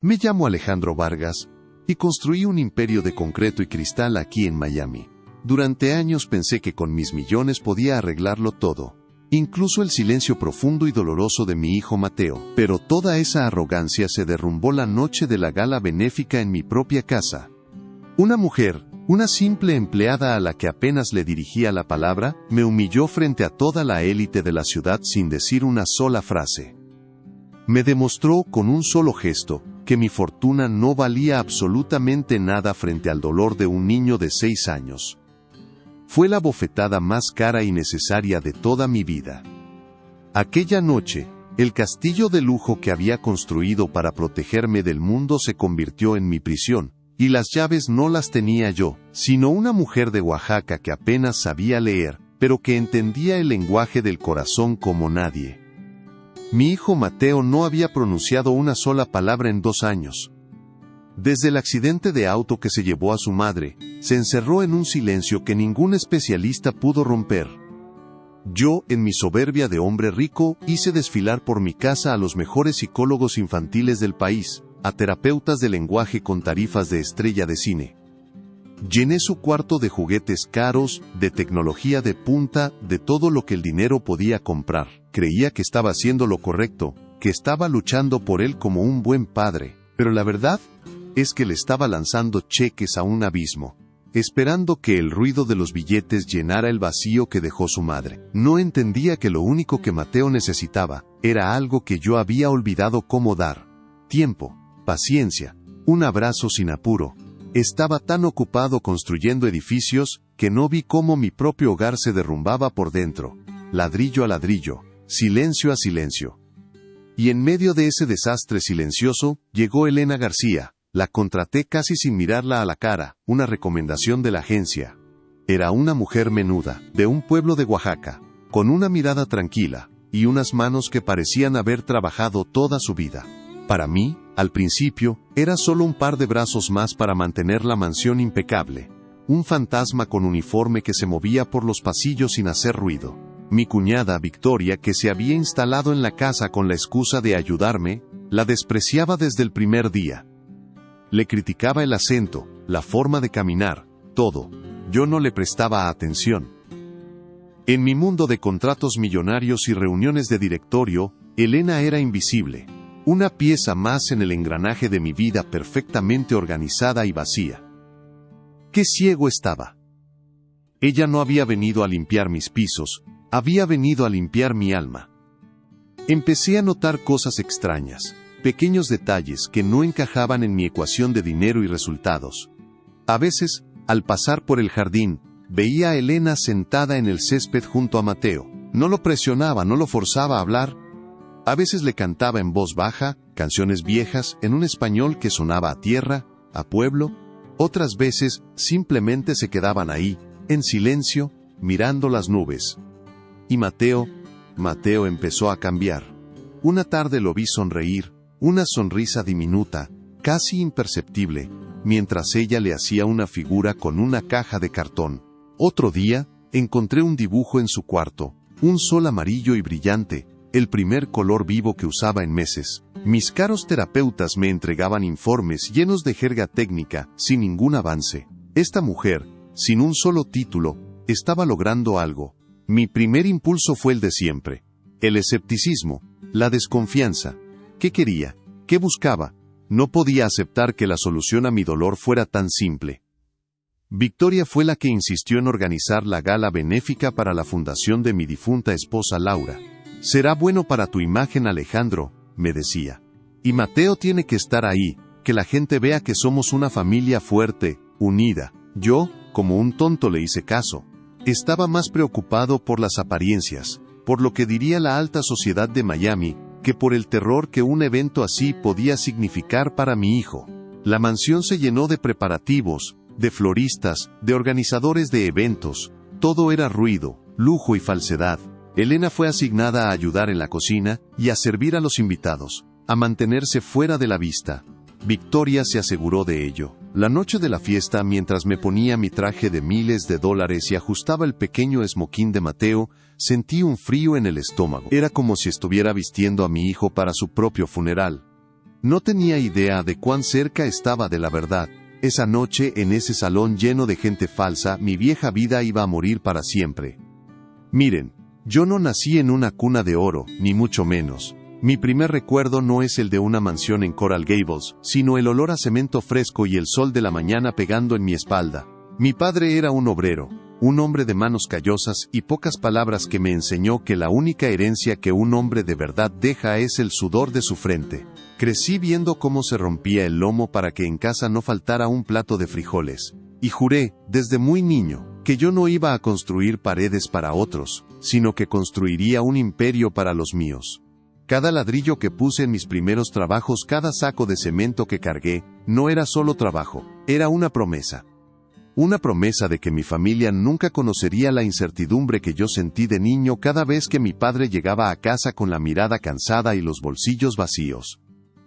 Me llamo Alejandro Vargas y construí un imperio de concreto y cristal aquí en Miami. Durante años pensé que con mis millones podía arreglarlo todo, incluso el silencio profundo y doloroso de mi hijo Mateo. Pero toda esa arrogancia se derrumbó la noche de la gala benéfica en mi propia casa. Una mujer, una simple empleada a la que apenas le dirigía la palabra, me humilló frente a toda la élite de la ciudad sin decir una sola frase. Me demostró con un solo gesto que mi fortuna no valía absolutamente nada frente al dolor de un niño de 6 años. Fue la bofetada más cara y necesaria de toda mi vida. Aquella noche, el castillo de lujo que había construido para protegerme del mundo se convirtió en mi prisión, y las llaves no las tenía yo, sino una mujer de Oaxaca que apenas sabía leer, pero que entendía el lenguaje del corazón como nadie. Mi hijo Mateo no había pronunciado una sola palabra en 2 años. Desde el accidente de auto que se llevó a su madre, se encerró en un silencio que ningún especialista pudo romper. Yo, en mi soberbia de hombre rico, hice desfilar por mi casa a los mejores psicólogos infantiles del país, a terapeutas de lenguaje con tarifas de estrella de cine. Llené su cuarto de juguetes caros, de tecnología de punta, de todo lo que el dinero podía comprar. Creía que estaba haciendo lo correcto, que estaba luchando por él como un buen padre, pero la verdad es que le estaba lanzando cheques a un abismo, esperando que el ruido de los billetes llenara el vacío que dejó su madre. No entendía que lo único que Mateo necesitaba era algo que yo había olvidado cómo dar: tiempo, paciencia, un abrazo sin apuro. Estaba tan ocupado construyendo edificios que no vi cómo mi propio hogar se derrumbaba por dentro, ladrillo a ladrillo, silencio a silencio. Y en medio de ese desastre silencioso, llegó Elena García. La contraté casi sin mirarla a la cara, una recomendación de la agencia. Era una mujer menuda, de un pueblo de Oaxaca, con una mirada tranquila, y unas manos que parecían haber trabajado toda su vida. Para mí, al principio, era solo un par de brazos más para mantener la mansión impecable. Un fantasma con uniforme que se movía por los pasillos sin hacer ruido. Mi cuñada Victoria, que se había instalado en la casa con la excusa de ayudarme, la despreciaba desde el primer día. Le criticaba el acento, la forma de caminar, todo. Yo no le prestaba atención. En mi mundo de contratos millonarios y reuniones de directorio, Elena era invisible. Una pieza más en el engranaje de mi vida perfectamente organizada y vacía. ¡Qué ciego estaba! Ella no había venido a limpiar mis pisos, había venido a limpiar mi alma. Empecé a notar cosas extrañas, pequeños detalles que no encajaban en mi ecuación de dinero y resultados. A veces, al pasar por el jardín, veía a Elena sentada en el césped junto a Mateo. No lo presionaba, no lo forzaba a hablar. A veces le cantaba en voz baja, canciones viejas, en un español que sonaba a tierra, a pueblo. Otras veces, simplemente se quedaban ahí, en silencio, mirando las nubes. Y Mateo empezó a cambiar. Una tarde lo vi sonreír, una sonrisa diminuta, casi imperceptible, mientras ella le hacía una figura con una caja de cartón. Otro día, encontré un dibujo en su cuarto, un sol amarillo y brillante, el primer color vivo que usaba en meses. Mis caros terapeutas me entregaban informes llenos de jerga técnica, sin ningún avance. Esta mujer, sin un solo título, estaba logrando algo. Mi primer impulso fue el de siempre: el escepticismo, la desconfianza. ¿Qué quería? ¿Qué buscaba? No podía aceptar que la solución a mi dolor fuera tan simple. Victoria fue la que insistió en organizar la gala benéfica para la fundación de mi difunta esposa Laura. «Será bueno para tu imagen, Alejandro», me decía. «Y Mateo tiene que estar ahí, que la gente vea que somos una familia fuerte, unida». Yo, como un tonto, le hice caso. Estaba más preocupado por las apariencias, por lo que diría la alta sociedad de Miami, que por el terror que un evento así podía significar para mi hijo. La mansión se llenó de preparativos, de floristas, de organizadores de eventos. Todo era ruido, lujo y falsedad. Elena fue asignada a ayudar en la cocina y a servir a los invitados, a mantenerse fuera de la vista. Victoria se aseguró de ello. La noche de la fiesta, mientras me ponía mi traje de miles de dólares y ajustaba el pequeño esmoquín de Mateo, sentí un frío en el estómago. Era como si estuviera vistiendo a mi hijo para su propio funeral. No tenía idea de cuán cerca estaba de la verdad. Esa noche, en ese salón lleno de gente falsa, mi vieja vida iba a morir para siempre. Miren, yo no nací en una cuna de oro, ni mucho menos. Mi primer recuerdo no es el de una mansión en Coral Gables, sino el olor a cemento fresco y el sol de la mañana pegando en mi espalda. Mi padre era un obrero, un hombre de manos callosas y pocas palabras que me enseñó que la única herencia que un hombre de verdad deja es el sudor de su frente. Crecí viendo cómo se rompía el lomo para que en casa no faltara un plato de frijoles, y juré, desde muy niño, que yo no iba a construir paredes para otros, sino que construiría un imperio para los míos. Cada ladrillo que puse en mis primeros trabajos, cada saco de cemento que cargué, no era solo trabajo, era una promesa. Una promesa de que mi familia nunca conocería la incertidumbre que yo sentí de niño cada vez que mi padre llegaba a casa con la mirada cansada y los bolsillos vacíos.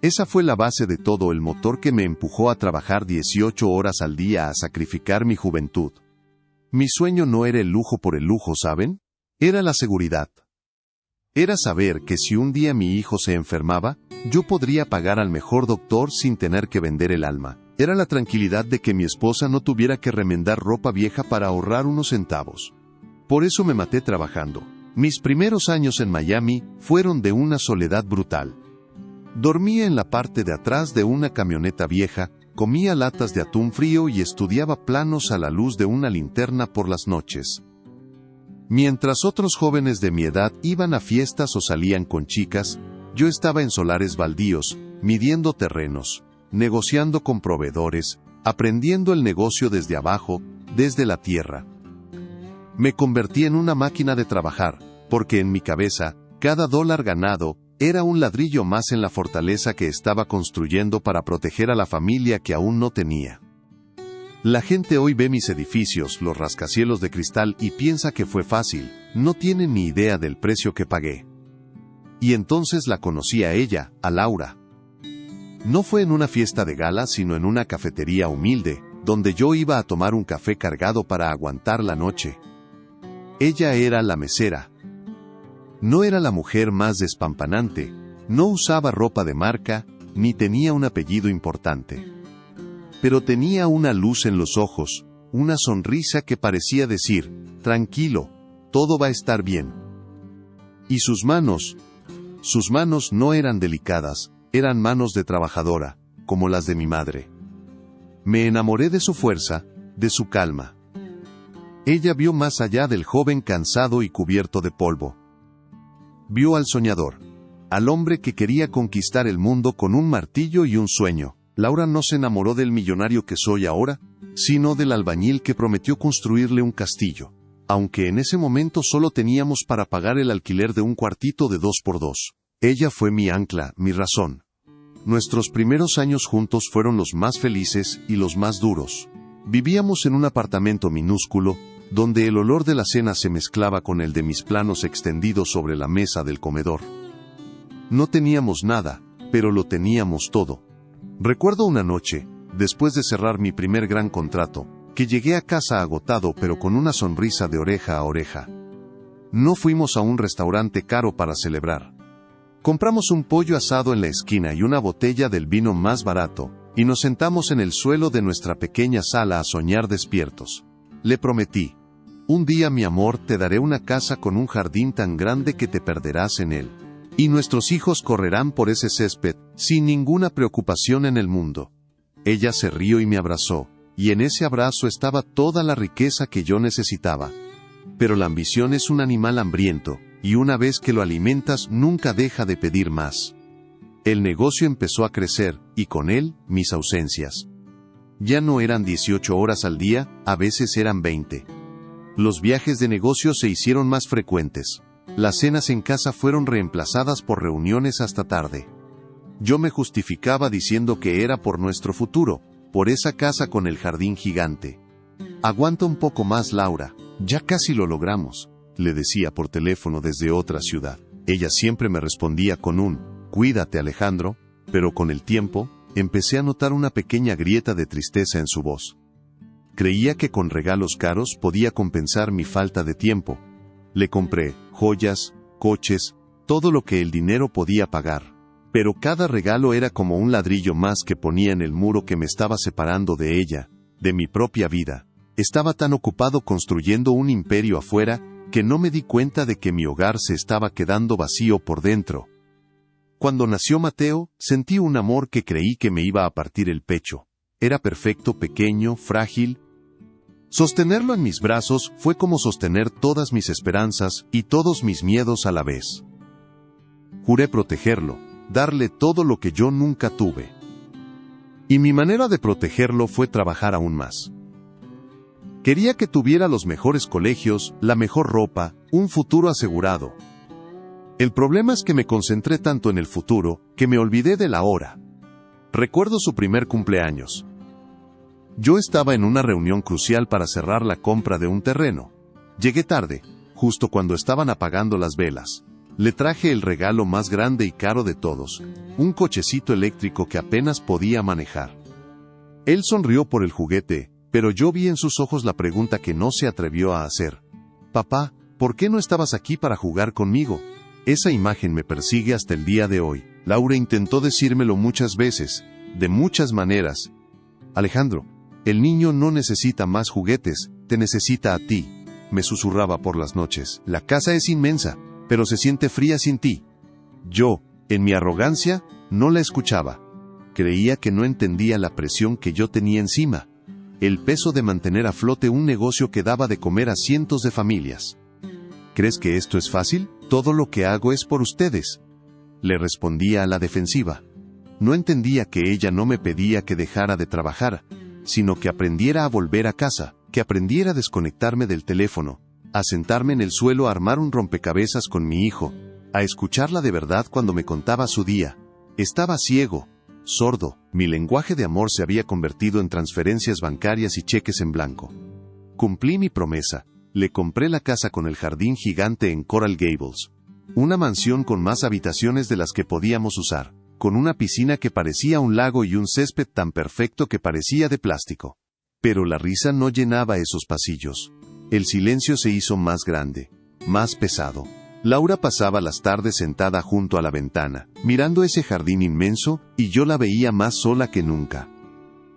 Esa fue la base de todo, el motor que me empujó a trabajar 18 horas al día, a sacrificar mi juventud. Mi sueño no era el lujo por el lujo, ¿saben? Era la seguridad. Era saber que si un día mi hijo se enfermaba, yo podría pagar al mejor doctor sin tener que vender el alma. Era la tranquilidad de que mi esposa no tuviera que remendar ropa vieja para ahorrar unos centavos. Por eso me maté trabajando. Mis primeros años en Miami fueron de una soledad brutal. Dormía en la parte de atrás de una camioneta vieja, comía latas de atún frío y estudiaba planos a la luz de una linterna por las noches. Mientras otros jóvenes de mi edad iban a fiestas o salían con chicas, yo estaba en solares baldíos, midiendo terrenos, negociando con proveedores, aprendiendo el negocio desde abajo, desde la tierra. Me convertí en una máquina de trabajar, porque en mi cabeza, cada dólar ganado era un ladrillo más en la fortaleza que estaba construyendo para proteger a la familia que aún no tenía. La gente hoy ve mis edificios, los rascacielos de cristal, y piensa que fue fácil, no tienen ni idea del precio que pagué. Y entonces la conocí a ella, a Laura. No fue en una fiesta de gala, sino en una cafetería humilde, donde yo iba a tomar un café cargado para aguantar la noche. Ella era la mesera. No era la mujer más despampanante, no usaba ropa de marca, ni tenía un apellido importante. Pero tenía una luz en los ojos, una sonrisa que parecía decir, tranquilo, todo va a estar bien. Y sus manos no eran delicadas, eran manos de trabajadora, como las de mi madre. Me enamoré de su fuerza, de su calma. Ella vio más allá del joven cansado y cubierto de polvo. Vio al soñador, al hombre que quería conquistar el mundo con un martillo y un sueño. Laura no se enamoró del millonario que soy ahora, sino del albañil que prometió construirle un castillo, aunque en ese momento solo teníamos para pagar el alquiler de un cuartito de 2x2. Ella fue mi ancla, mi razón. Nuestros primeros años juntos fueron los más felices y los más duros. Vivíamos en un apartamento minúsculo, donde el olor de la cena se mezclaba con el de mis planos extendidos sobre la mesa del comedor. No teníamos nada, pero lo teníamos todo. Recuerdo una noche, después de cerrar mi primer gran contrato, que llegué a casa agotado pero con una sonrisa de oreja a oreja. No fuimos a un restaurante caro para celebrar. Compramos un pollo asado en la esquina y una botella del vino más barato, y nos sentamos en el suelo de nuestra pequeña sala a soñar despiertos. Le prometí, un día mi amor te daré una casa con un jardín tan grande que te perderás en él. Y nuestros hijos correrán por ese césped, sin ninguna preocupación en el mundo. Ella se rió y me abrazó, y en ese abrazo estaba toda la riqueza que yo necesitaba. Pero la ambición es un animal hambriento, y una vez que lo alimentas nunca deja de pedir más. El negocio empezó a crecer, y con él, mis ausencias. Ya no eran 18 horas al día, a veces eran 20. Los viajes de negocio se hicieron más frecuentes. Las cenas en casa fueron reemplazadas por reuniones hasta tarde. Yo me justificaba diciendo que era por nuestro futuro, por esa casa con el jardín gigante. Aguanta un poco más, Laura, ya casi lo logramos, le decía por teléfono desde otra ciudad. Ella siempre me respondía con un, cuídate, Alejandro, pero con el tiempo, empecé a notar una pequeña grieta de tristeza en su voz. Creía que con regalos caros podía compensar mi falta de tiempo. Le compré joyas, coches, todo lo que el dinero podía pagar. Pero cada regalo era como un ladrillo más que ponía en el muro que me estaba separando de ella, de mi propia vida. Estaba tan ocupado construyendo un imperio afuera, que no me di cuenta de que mi hogar se estaba quedando vacío por dentro. Cuando nació Mateo, sentí un amor que creí que me iba a partir el pecho. Era perfecto, pequeño, frágil. Sostenerlo en mis brazos fue como sostener todas mis esperanzas y todos mis miedos a la vez. Juré protegerlo, darle todo lo que yo nunca tuve. Y mi manera de protegerlo fue trabajar aún más. Quería que tuviera los mejores colegios, la mejor ropa, un futuro asegurado. El problema es que me concentré tanto en el futuro, que me olvidé de la hora. Recuerdo su primer cumpleaños. Yo estaba en una reunión crucial para cerrar la compra de un terreno. Llegué tarde, justo cuando estaban apagando las velas. Le traje el regalo más grande y caro de todos, un cochecito eléctrico que apenas podía manejar. Él sonrió por el juguete, pero yo vi en sus ojos la pregunta que no se atrevió a hacer. Papá, ¿por qué no estabas aquí para jugar conmigo? Esa imagen me persigue hasta el día de hoy. Laura intentó decírmelo muchas veces, de muchas maneras. Alejandro, el niño no necesita más juguetes, te necesita a ti, me susurraba por las noches. La casa es inmensa, pero se siente fría sin ti. Yo, en mi arrogancia, no la escuchaba. Creía que no entendía la presión que yo tenía encima. El peso de mantener a flote un negocio que daba de comer a cientos de familias. ¿Crees que esto es fácil? Todo lo que hago es por ustedes. Le respondía a la defensiva. No entendía que ella no me pedía que dejara de trabajar, sino que aprendiera a volver a casa, que aprendiera a desconectarme del teléfono, a sentarme en el suelo a armar un rompecabezas con mi hijo, a escucharla de verdad cuando me contaba su día. Estaba ciego, sordo, mi lenguaje de amor se había convertido en transferencias bancarias y cheques en blanco. Cumplí mi promesa, le compré la casa con el jardín gigante en Coral Gables. Una mansión con más habitaciones de las que podíamos usar, con una piscina que parecía un lago y un césped tan perfecto que parecía de plástico. Pero la risa no llenaba esos pasillos. El silencio se hizo más grande, más pesado. Laura pasaba las tardes sentada junto a la ventana, mirando ese jardín inmenso, y yo la veía más sola que nunca.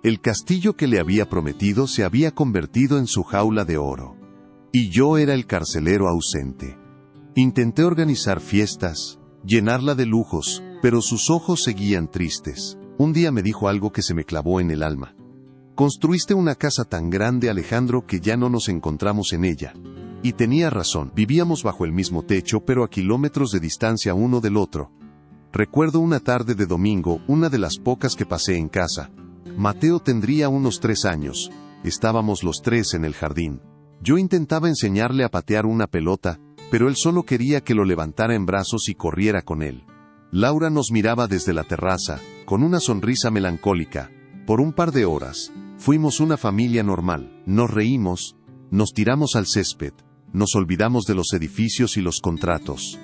El castillo que le había prometido se había convertido en su jaula de oro. Y yo era el carcelero ausente. Intenté organizar fiestas, llenarla de lujos, pero sus ojos seguían tristes. Un día me dijo algo que se me clavó en el alma. Construiste una casa tan grande, Alejandro, que ya no nos encontramos en ella. Y tenía razón, vivíamos bajo el mismo techo pero a kilómetros de distancia uno del otro. Recuerdo una tarde de domingo, una de las pocas que pasé en casa. Mateo tendría unos 3 años. Estábamos los 3 en el jardín. Yo intentaba enseñarle a patear una pelota, pero él solo quería que lo levantara en brazos y corriera con él. Laura nos miraba desde la terraza, con una sonrisa melancólica. Por un par de horas, fuimos una familia normal. Nos reímos, nos tiramos al césped, nos olvidamos de los edificios y los contratos.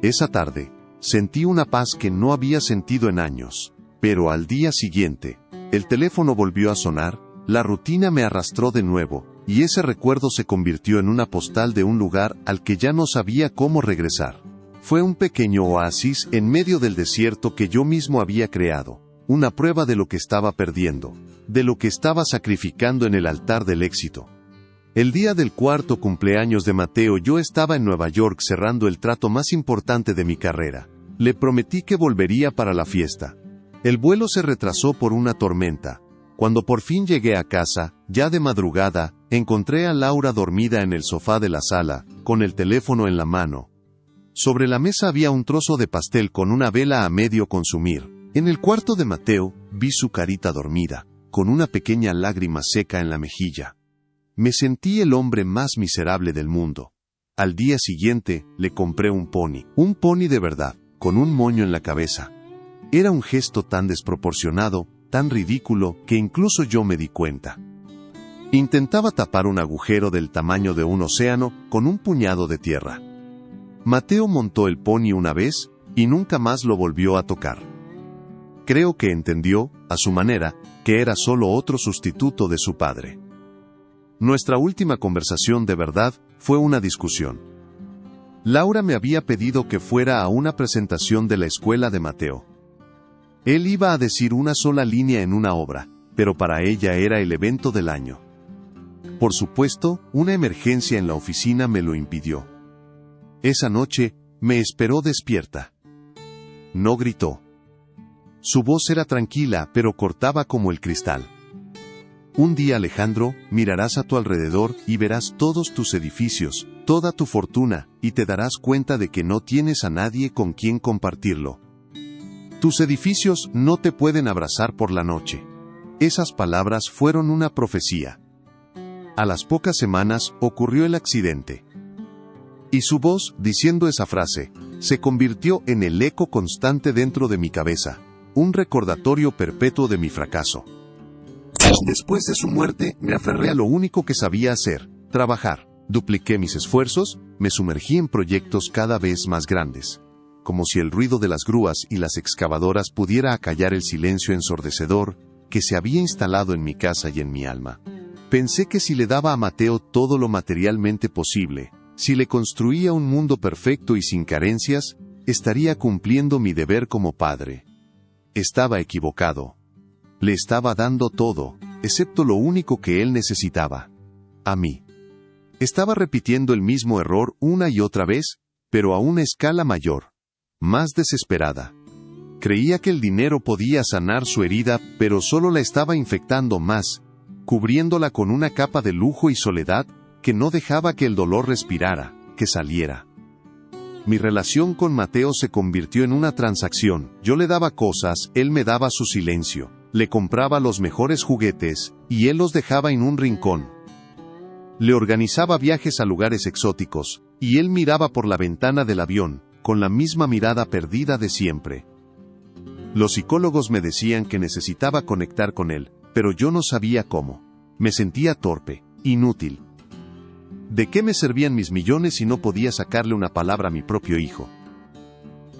Esa tarde, sentí una paz que no había sentido en años. Pero al día siguiente, el teléfono volvió a sonar, la rutina me arrastró de nuevo, y ese recuerdo se convirtió en una postal de un lugar al que ya no sabía cómo regresar. Fue un pequeño oasis en medio del desierto que yo mismo había creado, una prueba de lo que estaba perdiendo, de lo que estaba sacrificando en el altar del éxito. El día del 4º cumpleaños de Mateo yo estaba en Nueva York cerrando el trato más importante de mi carrera. Le prometí que volvería para la fiesta. El vuelo se retrasó por una tormenta. Cuando por fin llegué a casa, ya de madrugada, encontré a Laura dormida en el sofá de la sala, con el teléfono en la mano. Sobre la mesa había un trozo de pastel con una vela a medio consumir. En el cuarto de Mateo, vi su carita dormida, con una pequeña lágrima seca en la mejilla. Me sentí el hombre más miserable del mundo. Al día siguiente, le compré un pony de verdad, con un moño en la cabeza. Era un gesto tan desproporcionado, tan ridículo, que incluso yo me di cuenta. Intentaba tapar un agujero del tamaño de un océano con un puñado de tierra. Mateo montó el pony una vez, y nunca más lo volvió a tocar. Creo que entendió, a su manera, que era solo otro sustituto de su padre. Nuestra última conversación de verdad fue una discusión. Laura me había pedido que fuera a una presentación de la escuela de Mateo. Él iba a decir una sola línea en una obra, pero para ella era el evento del año. Por supuesto, una emergencia en la oficina me lo impidió. Esa noche, me esperó despierta. No gritó. Su voz era tranquila, pero cortaba como el cristal. Un día, Alejandro, mirarás a tu alrededor y verás todos tus edificios, toda tu fortuna, y te darás cuenta de que no tienes a nadie con quien compartirlo. Tus edificios no te pueden abrazar por la noche. Esas palabras fueron una profecía. A las pocas semanas ocurrió el accidente. Y su voz, diciendo esa frase, se convirtió en el eco constante dentro de mi cabeza, un recordatorio perpetuo de mi fracaso. Después de su muerte, me aferré a lo único que sabía hacer, trabajar. Dupliqué mis esfuerzos, me sumergí en proyectos cada vez más grandes. Como si el ruido de las grúas y las excavadoras pudiera acallar el silencio ensordecedor que se había instalado en mi casa y en mi alma. Pensé que si le daba a Mateo todo lo materialmente posible, si le construía un mundo perfecto y sin carencias, estaría cumpliendo mi deber como padre. Estaba equivocado. Le estaba dando todo, excepto lo único que él necesitaba. A mí. Estaba repitiendo el mismo error una y otra vez, pero a una escala mayor, más desesperada. Creía que el dinero podía sanar su herida, pero solo la estaba infectando más, cubriéndola con una capa de lujo y soledad que no dejaba que el dolor respirara, que saliera. Mi relación con Mateo se convirtió en una transacción. Yo le daba cosas, él me daba su silencio. Le compraba los mejores juguetes, y él los dejaba en un rincón. Le organizaba viajes a lugares exóticos, y él miraba por la ventana del avión, con la misma mirada perdida de siempre. Los psicólogos me decían que necesitaba conectar con él, pero yo no sabía cómo. Me sentía torpe, inútil. ¿De qué me servían mis millones si no podía sacarle una palabra a mi propio hijo?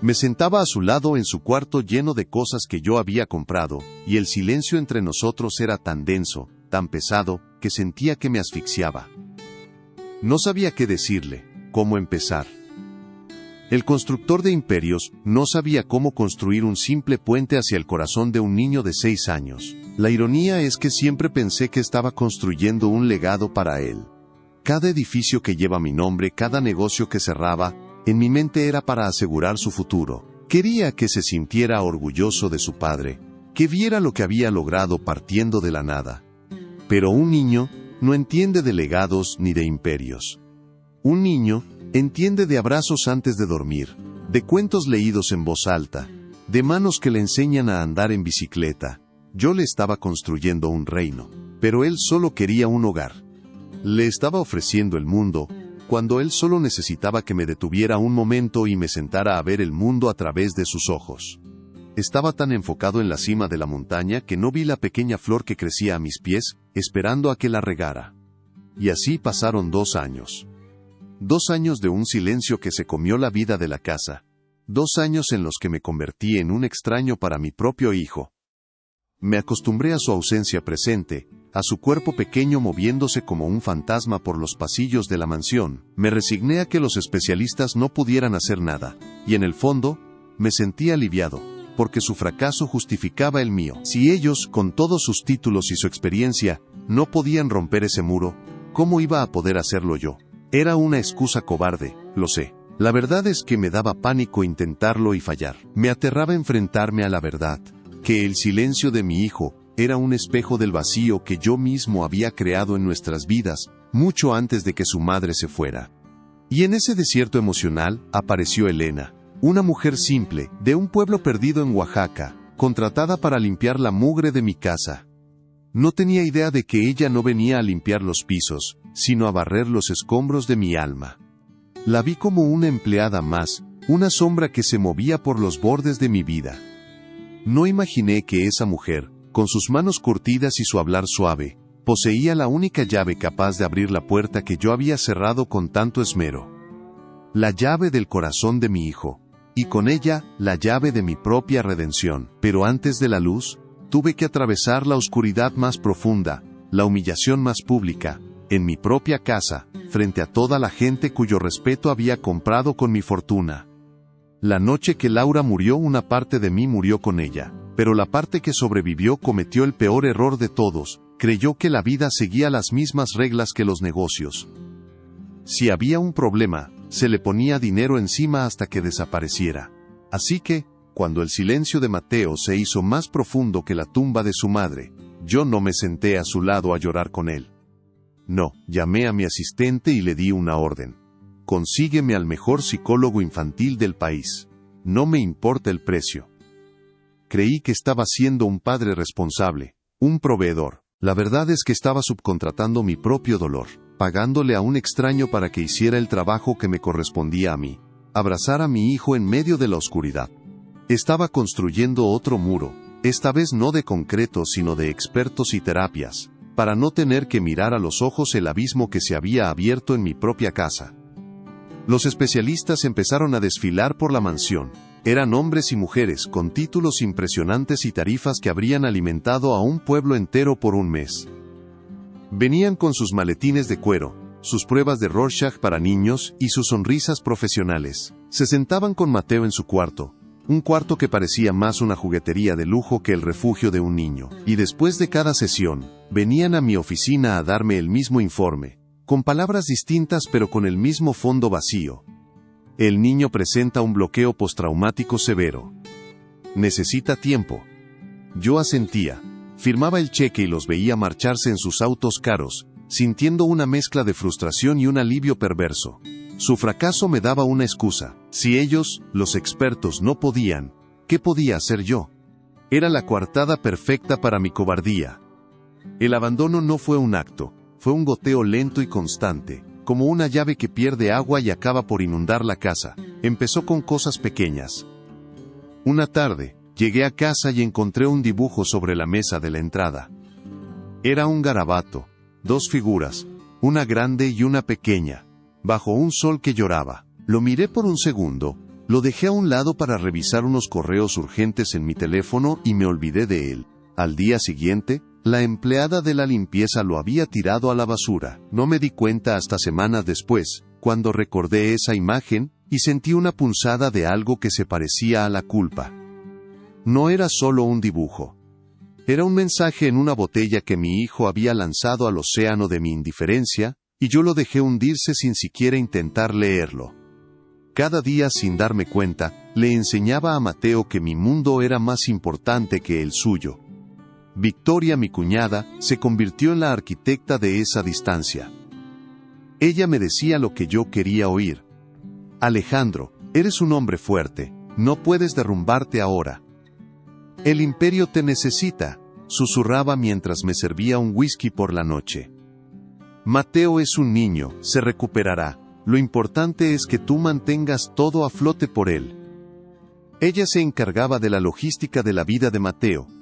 Me sentaba a su lado en su cuarto lleno de cosas que yo había comprado, y el silencio entre nosotros era tan denso, tan pesado, que sentía que me asfixiaba. No sabía qué decirle, cómo empezar. El constructor de imperios no sabía cómo construir un simple puente hacia el corazón de un niño de 6 años. La ironía es que siempre pensé que estaba construyendo un legado para él. Cada edificio que lleva mi nombre, cada negocio que cerraba, en mi mente era para asegurar su futuro. Quería que se sintiera orgulloso de su padre, que viera lo que había logrado partiendo de la nada. Pero un niño no entiende de legados ni de imperios. Un niño entiende de abrazos antes de dormir, de cuentos leídos en voz alta, de manos que le enseñan a andar en bicicleta. Yo le estaba construyendo un reino, pero él solo quería un hogar. Le estaba ofreciendo el mundo, cuando él solo necesitaba que me detuviera un momento y me sentara a ver el mundo a través de sus ojos. Estaba tan enfocado en la cima de la montaña que no vi la pequeña flor que crecía a mis pies, esperando a que la regara. Y así pasaron 2 años. 2 años de un silencio que se comió la vida de la casa. 2 años en los que me convertí en un extraño para mi propio hijo. Me acostumbré a su ausencia presente, a su cuerpo pequeño moviéndose como un fantasma por los pasillos de la mansión. Me resigné a que los especialistas no pudieran hacer nada, y en el fondo, me sentí aliviado, porque su fracaso justificaba el mío. Si ellos, con todos sus títulos y su experiencia, no podían romper ese muro, ¿cómo iba a poder hacerlo yo? Era una excusa cobarde, lo sé. La verdad es que me daba pánico intentarlo y fallar. Me aterraba enfrentarme a la verdad, que el silencio de mi hijo era un espejo del vacío que yo mismo había creado en nuestras vidas, mucho antes de que su madre se fuera. Y en ese desierto emocional, apareció Elena, una mujer simple, de un pueblo perdido en Oaxaca, contratada para limpiar la mugre de mi casa. No tenía idea de que ella no venía a limpiar los pisos, sino a barrer los escombros de mi alma. La vi como una empleada más, una sombra que se movía por los bordes de mi vida. No imaginé que esa mujer, con sus manos curtidas y su hablar suave, poseía la única llave capaz de abrir la puerta que yo había cerrado con tanto esmero. La llave del corazón de mi hijo, y con ella, la llave de mi propia redención. Pero antes de la luz, tuve que atravesar la oscuridad más profunda, la humillación más pública, en mi propia casa, frente a toda la gente cuyo respeto había comprado con mi fortuna. La noche que Laura murió, una parte de mí murió con ella, Pero la parte que sobrevivió cometió el peor error de todos, creyó que la vida seguía las mismas reglas que los negocios. Si había un problema, se le ponía dinero encima hasta que desapareciera. Así que, cuando el silencio de Mateo se hizo más profundo que la tumba de su madre, yo no me senté a su lado a llorar con él. No, llamé a mi asistente y le di una orden. Consígueme al mejor psicólogo infantil del país. No me importa el precio. Creí que estaba siendo un padre responsable, un proveedor. La verdad es que estaba subcontratando mi propio dolor, pagándole a un extraño para que hiciera el trabajo que me correspondía a mí. Abrazar a mi hijo en medio de la oscuridad. Estaba construyendo otro muro, esta vez no de concreto sino de expertos y terapias, para no tener que mirar a los ojos el abismo que se había abierto en mi propia casa. Los especialistas empezaron a desfilar por la mansión. Eran hombres y mujeres con títulos impresionantes y tarifas que habrían alimentado a un pueblo entero por un mes. Venían con sus maletines de cuero, sus pruebas de Rorschach para niños y sus sonrisas profesionales. Se sentaban con Mateo en su cuarto, un cuarto que parecía más una juguetería de lujo que el refugio de un niño. Y después de cada sesión, venían a mi oficina a darme el mismo informe, con palabras distintas pero con el mismo fondo vacío. El niño presenta un bloqueo postraumático severo. Necesita tiempo. Yo asentía, firmaba el cheque y los veía marcharse en sus autos caros, sintiendo una mezcla de frustración y un alivio perverso. Su fracaso me daba una excusa. Si ellos, los expertos, no podían, ¿qué podía hacer yo? Era la coartada perfecta para mi cobardía. El abandono no fue un acto, fue un goteo lento y constante, como una llave que pierde agua y acaba por inundar la casa. Empezó con cosas pequeñas. Una tarde, llegué a casa y encontré un dibujo sobre la mesa de la entrada. Era un garabato, dos figuras, una grande y una pequeña, bajo un sol que lloraba. Lo miré por un segundo, lo dejé a un lado para revisar unos correos urgentes en mi teléfono y me olvidé de él. Al día siguiente, la empleada de la limpieza lo había tirado a la basura. No me di cuenta hasta semanas después, cuando recordé esa imagen, y sentí una punzada de algo que se parecía a la culpa. No era solo un dibujo. Era un mensaje en una botella que mi hijo había lanzado al océano de mi indiferencia, y yo lo dejé hundirse sin siquiera intentar leerlo. Cada día, sin darme cuenta, le enseñaba a Mateo que mi mundo era más importante que el suyo. Victoria, mi cuñada, se convirtió en la arquitecta de esa distancia. Ella me decía lo que yo quería oír. Alejandro, eres un hombre fuerte, no puedes derrumbarte ahora. El imperio te necesita, susurraba mientras me servía un whisky por la noche. Mateo es un niño, se recuperará, lo importante es que tú mantengas todo a flote por él. Ella se encargaba de la logística de la vida de Mateo.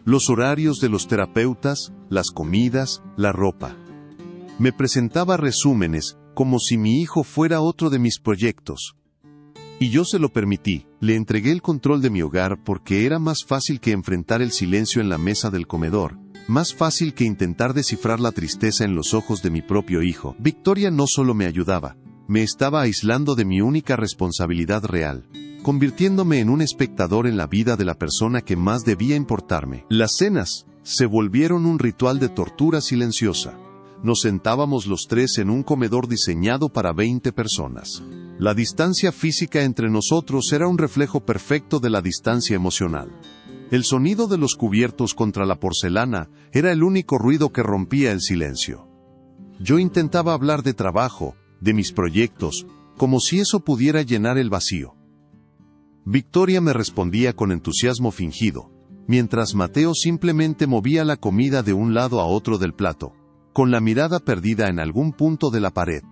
Los horarios de los terapeutas, las comidas, la ropa. Me presentaba resúmenes, como si mi hijo fuera otro de mis proyectos. Y yo se lo permití, le entregué el control de mi hogar porque era más fácil que enfrentar el silencio en la mesa del comedor, más fácil que intentar descifrar la tristeza en los ojos de mi propio hijo. Victoria no solo me ayudaba, me estaba aislando de mi única responsabilidad real, convirtiéndome en un espectador en la vida de la persona que más debía importarme. Las cenas se volvieron un ritual de tortura silenciosa. Nos sentábamos los tres en un comedor diseñado para 20 personas. La distancia física entre nosotros era un reflejo perfecto de la distancia emocional. El sonido de los cubiertos contra la porcelana era el único ruido que rompía el silencio. Yo intentaba hablar de trabajo, de mis proyectos, como si eso pudiera llenar el vacío. Victoria me respondía con entusiasmo fingido, mientras Mateo simplemente movía la comida de un lado a otro del plato, con la mirada perdida en algún punto de la pared.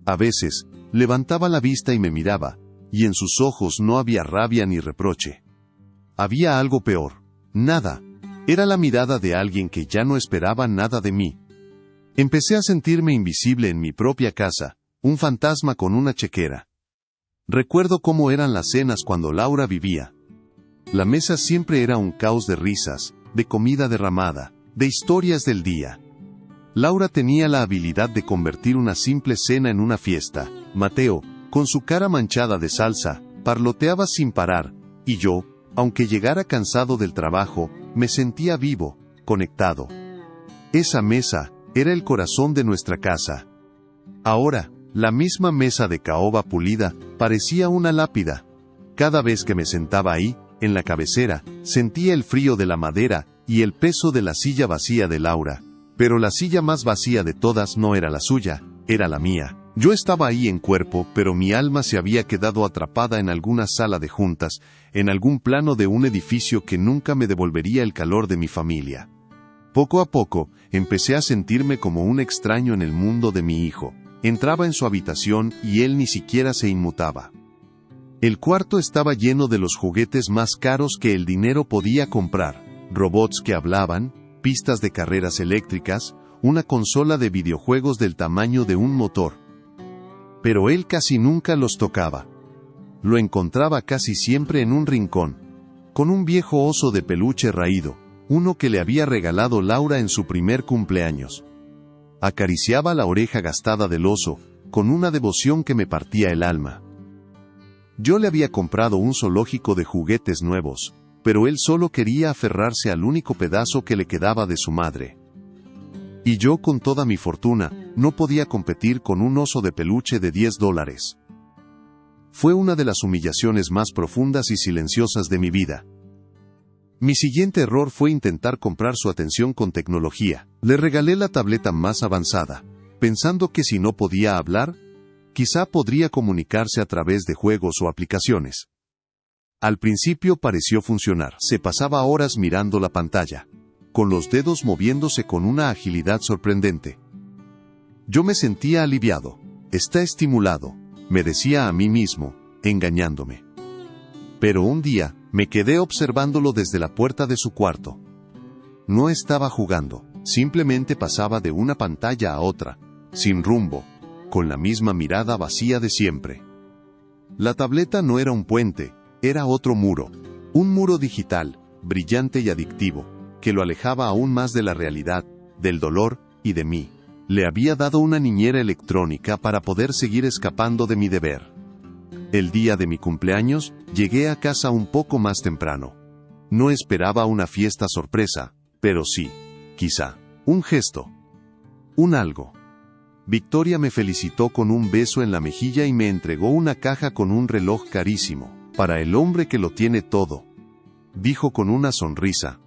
A veces, levantaba la vista y me miraba, y en sus ojos no había rabia ni reproche. Había algo peor. Nada. Era la mirada de alguien que ya no esperaba nada de mí. Empecé a sentirme invisible en mi propia casa, un fantasma con una chequera. Recuerdo cómo eran las cenas cuando Laura vivía. La mesa siempre era un caos de risas, de comida derramada, de historias del día. Laura tenía la habilidad de convertir una simple cena en una fiesta. Mateo, con su cara manchada de salsa, parloteaba sin parar, y yo, Aunque llegara cansado del trabajo, me sentía vivo, conectado. Esa mesa era el corazón de nuestra casa. Ahora, la misma mesa de caoba pulida parecía una lápida. Cada vez que me sentaba ahí, en la cabecera, sentía el frío de la madera y el peso de la silla vacía de Laura. Pero la silla más vacía de todas no era la suya, era la mía. Yo estaba ahí en cuerpo, pero mi alma se había quedado atrapada en alguna sala de juntas, en algún plano de un edificio que nunca me devolvería el calor de mi familia. Poco a poco, empecé a sentirme como un extraño en el mundo de mi hijo. Entraba en su habitación y él ni siquiera se inmutaba. El cuarto estaba lleno de los juguetes más caros que el dinero podía comprar. Robots que hablaban, pistas de carreras eléctricas, una consola de videojuegos del tamaño de un motor. Pero él casi nunca los tocaba. Lo encontraba casi siempre en un rincón, con un viejo oso de peluche raído, uno que le había regalado Laura en su primer cumpleaños. Acariciaba la oreja gastada del oso, con una devoción que me partía el alma. Yo le había comprado un zoológico de juguetes nuevos, pero él solo quería aferrarse al único pedazo que le quedaba de su madre. Y yo, con toda mi fortuna, no podía competir con un oso de peluche de $10. Fue una de las humillaciones más profundas y silenciosas de mi vida. Mi siguiente error fue intentar comprar su atención con tecnología. Le regalé la tableta más avanzada, pensando que si no podía hablar, quizá podría comunicarse a través de juegos o aplicaciones. Al principio pareció funcionar. Se pasaba horas mirando la pantalla, con los dedos moviéndose con una agilidad sorprendente. Yo me sentía aliviado. Está estimulado, me decía a mí mismo, engañándome. Pero un día, me quedé observándolo desde la puerta de su cuarto. No estaba jugando, simplemente pasaba de una pantalla a otra, sin rumbo, con la misma mirada vacía de siempre. La tableta no era un puente, era otro muro. Un muro digital, brillante y adictivo, que lo alejaba aún más de la realidad, del dolor y de mí. Le había dado una niñera electrónica para poder seguir escapando de mi deber. El día de mi cumpleaños, llegué a casa un poco más temprano. No esperaba una fiesta sorpresa, pero sí, quizá, un gesto. Un algo. Victoria me felicitó con un beso en la mejilla y me entregó una caja con un reloj carísimo, para el hombre que lo tiene todo, dijo con una sonrisa.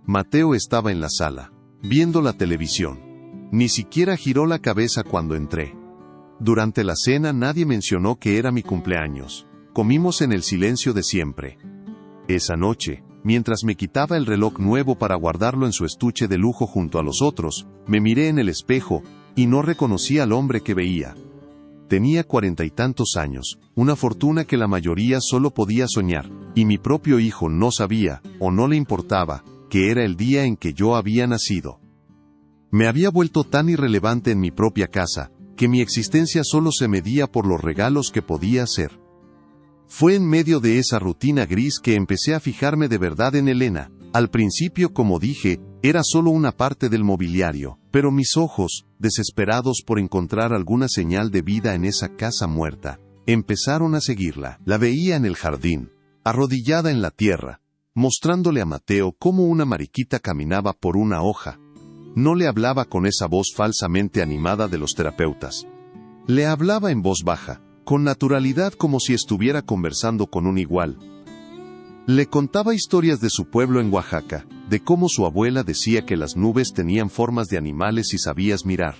Mateo estaba en la sala, viendo la televisión. Ni siquiera giró la cabeza cuando entré. Durante la cena nadie mencionó que era mi cumpleaños. Comimos en el silencio de siempre. Esa noche, mientras me quitaba el reloj nuevo para guardarlo en su estuche de lujo junto a los otros, me miré en el espejo, y no reconocí al hombre que veía. Tenía 40 y tantos años, una fortuna que la mayoría solo podía soñar, y mi propio hijo no sabía, o no le importaba, que era el día en que yo había nacido. Me había vuelto tan irrelevante en mi propia casa, que mi existencia solo se medía por los regalos que podía hacer. Fue en medio de esa rutina gris que empecé a fijarme de verdad en Elena. Al principio, como dije, era solo una parte del mobiliario, pero mis ojos, desesperados por encontrar alguna señal de vida en esa casa muerta, empezaron a seguirla. La veía en el jardín, arrodillada en la tierra, mostrándole a Mateo cómo una mariquita caminaba por una hoja. No le hablaba con esa voz falsamente animada de los terapeutas. Le hablaba en voz baja, con naturalidad, como si estuviera conversando con un igual. Le contaba historias de su pueblo en Oaxaca, de cómo su abuela decía que las nubes tenían formas de animales si sabías mirar.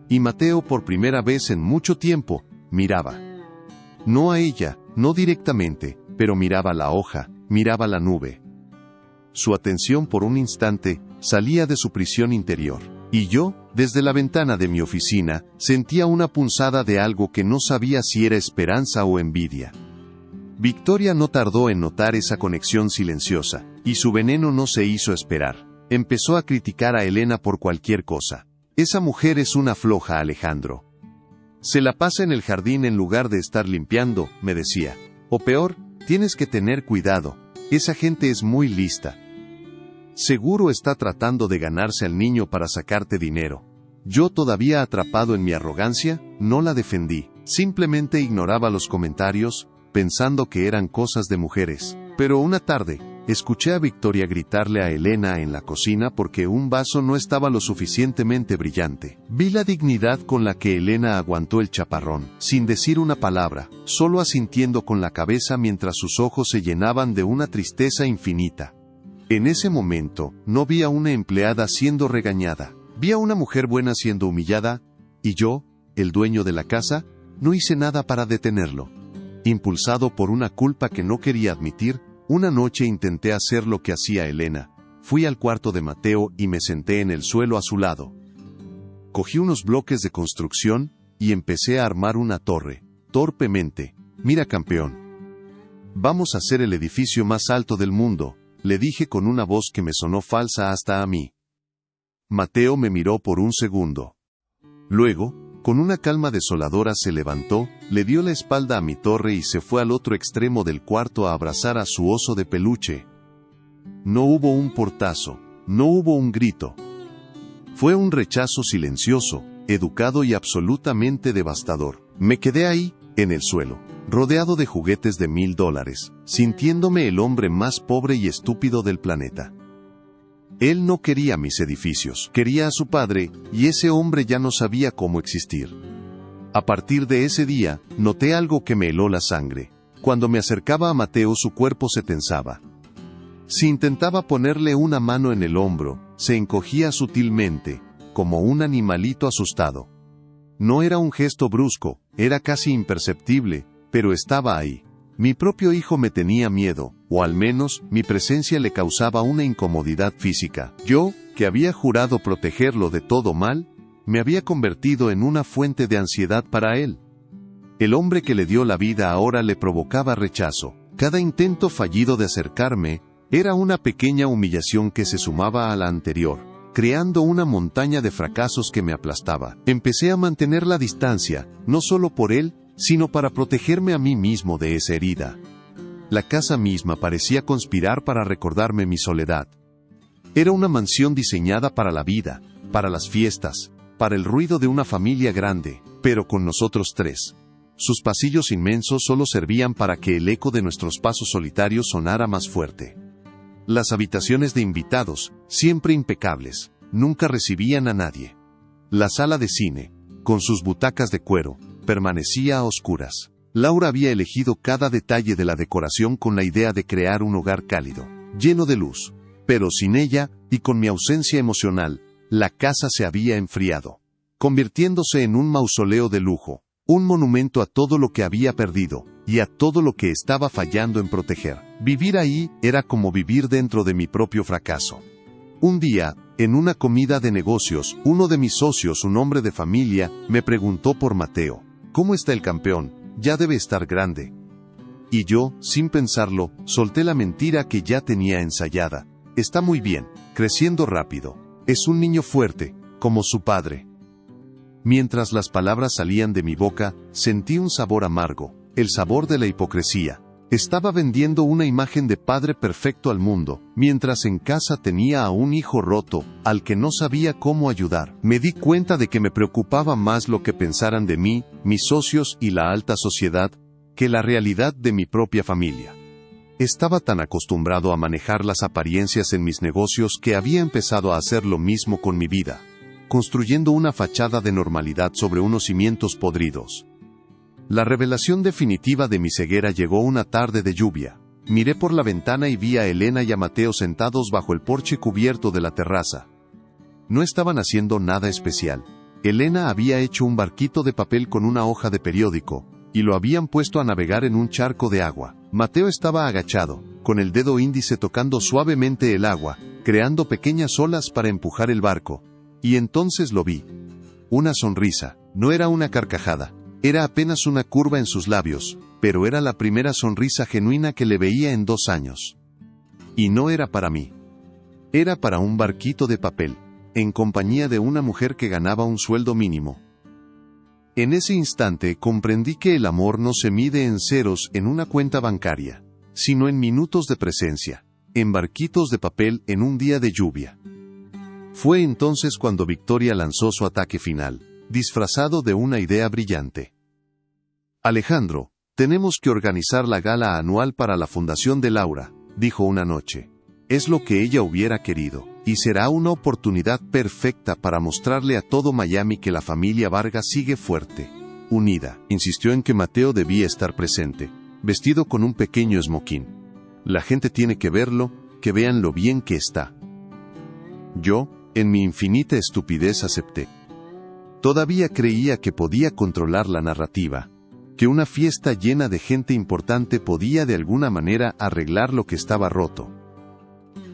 Y Mateo, por primera vez en mucho tiempo, miraba. No a ella, no directamente, pero miraba la hoja, miraba la nube. Su atención por un instante salía de su prisión interior, y yo, desde la ventana de mi oficina, sentía una punzada de algo que no sabía si era esperanza o envidia. Victoria no tardó en notar esa conexión silenciosa, y su veneno no se hizo esperar. Empezó a criticar a Elena por cualquier cosa. Esa mujer es una floja, Alejandro. Se la pasa en el jardín en lugar de estar limpiando, me decía. O peor, tienes que tener cuidado. Esa gente es muy lista. Seguro está tratando de ganarse al niño para sacarte dinero. Yo, todavía atrapado en mi arrogancia, no la defendí. Simplemente ignoraba los comentarios, pensando que eran cosas de mujeres. Pero una tarde, escuché a Victoria gritarle a Elena en la cocina porque un vaso no estaba lo suficientemente brillante. Vi la dignidad con la que Elena aguantó el chaparrón, sin decir una palabra, solo asintiendo con la cabeza mientras sus ojos se llenaban de una tristeza infinita. En ese momento, no vi a una empleada siendo regañada, vi a una mujer buena siendo humillada, y yo, el dueño de la casa, no hice nada para detenerlo. Impulsado por una culpa que no quería admitir, una noche intenté hacer lo que hacía Elena. Fui al cuarto de Mateo y me senté en el suelo a su lado. Cogí unos bloques de construcción y empecé a armar una torre, torpemente. Mira, campeón. Vamos a hacer el edificio más alto del mundo, le dije con una voz que me sonó falsa hasta a mí. Mateo me miró por un segundo. Luego, con una calma desoladora se levantó, le dio la espalda a mi torre y se fue al otro extremo del cuarto a abrazar a su oso de peluche. No hubo un portazo, no hubo un grito. Fue un rechazo silencioso, educado y absolutamente devastador. Me quedé ahí, en el suelo, rodeado de juguetes de $1000, sintiéndome el hombre más pobre y estúpido del planeta. Él no quería mis edificios, quería a su padre, y ese hombre ya no sabía cómo existir. A partir de ese día, noté algo que me heló la sangre. Cuando me acercaba a Mateo, su cuerpo se tensaba. Si intentaba ponerle una mano en el hombro, se encogía sutilmente, como un animalito asustado. No era un gesto brusco, era casi imperceptible, pero estaba ahí. Mi propio hijo me tenía miedo, o al menos, mi presencia le causaba una incomodidad física. Yo, que había jurado protegerlo de todo mal, me había convertido en una fuente de ansiedad para él. El hombre que le dio la vida ahora le provocaba rechazo. Cada intento fallido de acercarme, era una pequeña humillación que se sumaba a la anterior, creando una montaña de fracasos que me aplastaba. Empecé a mantener la distancia, no solo por él, sino para protegerme a mí mismo de esa herida. La casa misma parecía conspirar para recordarme mi soledad. Era una mansión diseñada para la vida, para las fiestas, para el ruido de una familia grande, pero con nosotros tres. Sus pasillos inmensos solo servían para que el eco de nuestros pasos solitarios sonara más fuerte. Las habitaciones de invitados, siempre impecables, nunca recibían a nadie. La sala de cine, con sus butacas de cuero, permanecía a oscuras. Laura había elegido cada detalle de la decoración con la idea de crear un hogar cálido, lleno de luz. Pero sin ella, y con mi ausencia emocional, la casa se había enfriado, convirtiéndose en un mausoleo de lujo, un monumento a todo lo que había perdido, y a todo lo que estaba fallando en proteger. Vivir ahí era como vivir dentro de mi propio fracaso. Un día, en una comida de negocios, uno de mis socios, un hombre de familia, me preguntó por Mateo. ¿Cómo está el campeón? Ya debe estar grande. Y yo, sin pensarlo, solté la mentira que ya tenía ensayada. Está muy bien, creciendo rápido. Es un niño fuerte, como su padre. Mientras las palabras salían de mi boca, sentí un sabor amargo, el sabor de la hipocresía. Estaba vendiendo una imagen de padre perfecto al mundo, mientras en casa tenía a un hijo roto, al que no sabía cómo ayudar. Me di cuenta de que me preocupaba más lo que pensaran de mí, mis socios y la alta sociedad, que la realidad de mi propia familia. Estaba tan acostumbrado a manejar las apariencias en mis negocios que había empezado a hacer lo mismo con mi vida, construyendo una fachada de normalidad sobre unos cimientos podridos. La revelación definitiva de mi ceguera llegó una tarde de lluvia. Miré por la ventana y vi a Elena y a Mateo sentados bajo el porche cubierto de la terraza. No estaban haciendo nada especial. Elena había hecho un barquito de papel con una hoja de periódico, y lo habían puesto a navegar en un charco de agua. Mateo estaba agachado, con el dedo índice tocando suavemente el agua, creando pequeñas olas para empujar el barco. Y entonces lo vi. Una sonrisa. No era una carcajada. Era apenas una curva en sus labios, pero era la primera sonrisa genuina que le veía en 2 años. Y no era para mí. Era para un barquito de papel, en compañía de una mujer que ganaba un sueldo mínimo. En ese instante comprendí que el amor no se mide en ceros en una cuenta bancaria, sino en minutos de presencia, en barquitos de papel en un día de lluvia. Fue entonces cuando Victoria lanzó su ataque final, disfrazado de una idea brillante. Alejandro, Tenemos que organizar la gala anual para la fundación de Laura, dijo una noche. Es lo que ella hubiera querido, y será una oportunidad perfecta para mostrarle a todo Miami que la familia Vargas sigue fuerte, unida. Insistió en que Mateo debía estar presente, vestido con un pequeño esmoquín. La gente tiene que verlo, que vean lo bien que está. Yo, en mi infinita estupidez, acepté. Todavía creía que podía controlar la narrativa, que una fiesta llena de gente importante podía de alguna manera arreglar lo que estaba roto.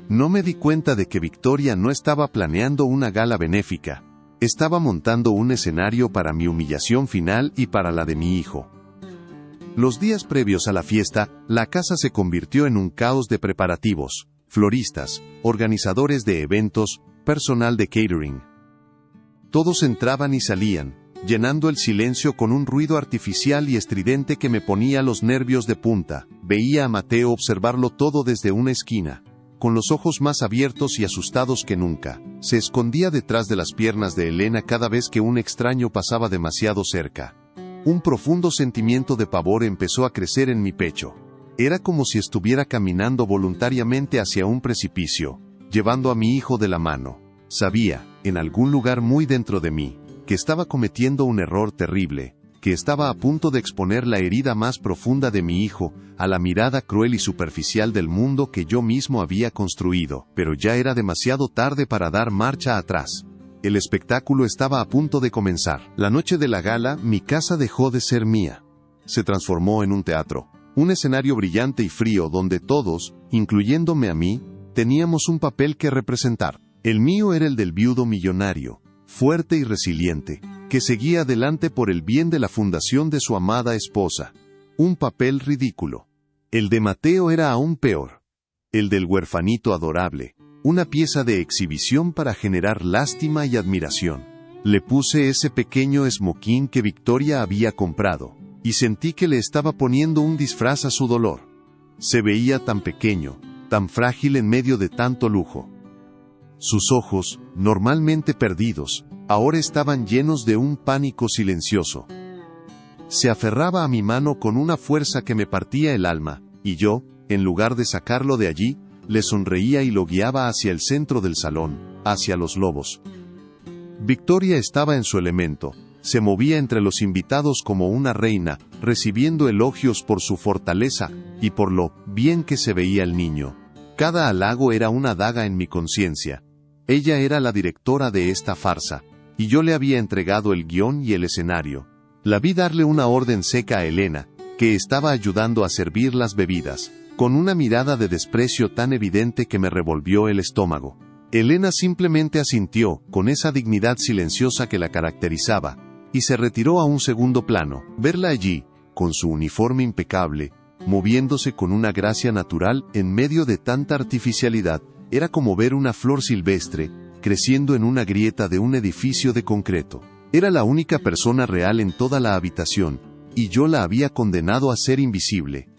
No me di cuenta de que Victoria no estaba planeando una gala benéfica, estaba montando un escenario para mi humillación final y para la de mi hijo. Los días previos a la fiesta, la casa se convirtió en un caos de preparativos, floristas, organizadores de eventos, personal de catering. Todos entraban y salían, llenando el silencio con un ruido artificial y estridente que me ponía los nervios de punta. Veía a Mateo observarlo todo desde una esquina, con los ojos más abiertos y asustados que nunca. Se escondía detrás de las piernas de Elena cada vez que un extraño pasaba demasiado cerca. Un profundo sentimiento de pavor empezó a crecer en mi pecho. Era como si estuviera caminando voluntariamente hacia un precipicio, llevando a mi hijo de la mano. Sabía, en algún lugar muy dentro de mí, que estaba cometiendo un error terrible, que estaba a punto de exponer la herida más profunda de mi hijo a la mirada cruel y superficial del mundo que yo mismo había construido, pero ya era demasiado tarde para dar marcha atrás. El espectáculo estaba a punto de comenzar. La noche de la gala, mi casa dejó de ser mía. Se transformó en un teatro, un escenario brillante y frío donde todos, incluyéndome a mí, teníamos un papel que representar. El mío era el del viudo millonario, fuerte y resiliente, que seguía adelante por el bien de la fundación de su amada esposa. Un papel ridículo. El de Mateo era aún peor. El del huerfanito adorable, una pieza de exhibición para generar lástima y admiración. Le puse ese pequeño esmoquín que Victoria había comprado, y sentí que le estaba poniendo un disfraz a su dolor. Se veía tan pequeño, tan frágil en medio de tanto lujo. Sus ojos, normalmente perdidos, ahora estaban llenos de un pánico silencioso. Se aferraba a mi mano con una fuerza que me partía el alma, y yo, en lugar de sacarlo de allí, le sonreía y lo guiaba hacia el centro del salón, hacia los lobos. Victoria estaba en su elemento, se movía entre los invitados como una reina, recibiendo elogios por su fortaleza, y por lo bien que se veía el niño. Cada halago era una daga en mi conciencia. Ella era la directora de esta farsa, y yo le había entregado el guión y el escenario. La vi darle una orden seca a Elena, que estaba ayudando a servir las bebidas, con una mirada de desprecio tan evidente que me revolvió el estómago. Elena simplemente asintió, con esa dignidad silenciosa que la caracterizaba, y se retiró a un segundo plano. Verla allí, con su uniforme impecable, moviéndose con una gracia natural en medio de tanta artificialidad, era como ver una flor silvestre, creciendo en una grieta de un edificio de concreto. Era la única persona real en toda la habitación, y yo la había condenado a ser invisible.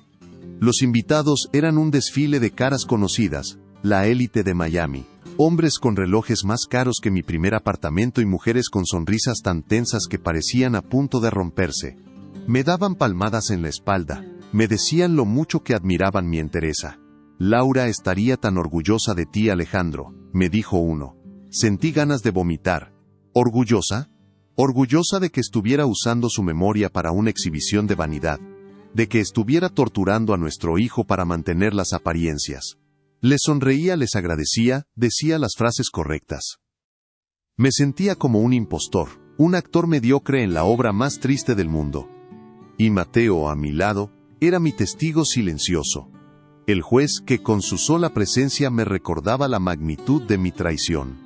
Los invitados eran un desfile de caras conocidas, la élite de Miami. Hombres con relojes más caros que mi primer apartamento y mujeres con sonrisas tan tensas que parecían a punto de romperse. Me daban palmadas en la espalda, me decían lo mucho que admiraban mi entereza. Laura estaría tan orgullosa de ti, Alejandro, me dijo uno. Sentí ganas de vomitar. ¿Orgullosa? Orgullosa de que estuviera usando su memoria para una exhibición de vanidad, de que estuviera torturando a nuestro hijo para mantener las apariencias. Les sonreía, les agradecía, decía las frases correctas. Me sentía como un impostor, un actor mediocre en la obra más triste del mundo. Y Mateo, a mi lado, era mi testigo silencioso. El juez que con su sola presencia me recordaba la magnitud de mi traición.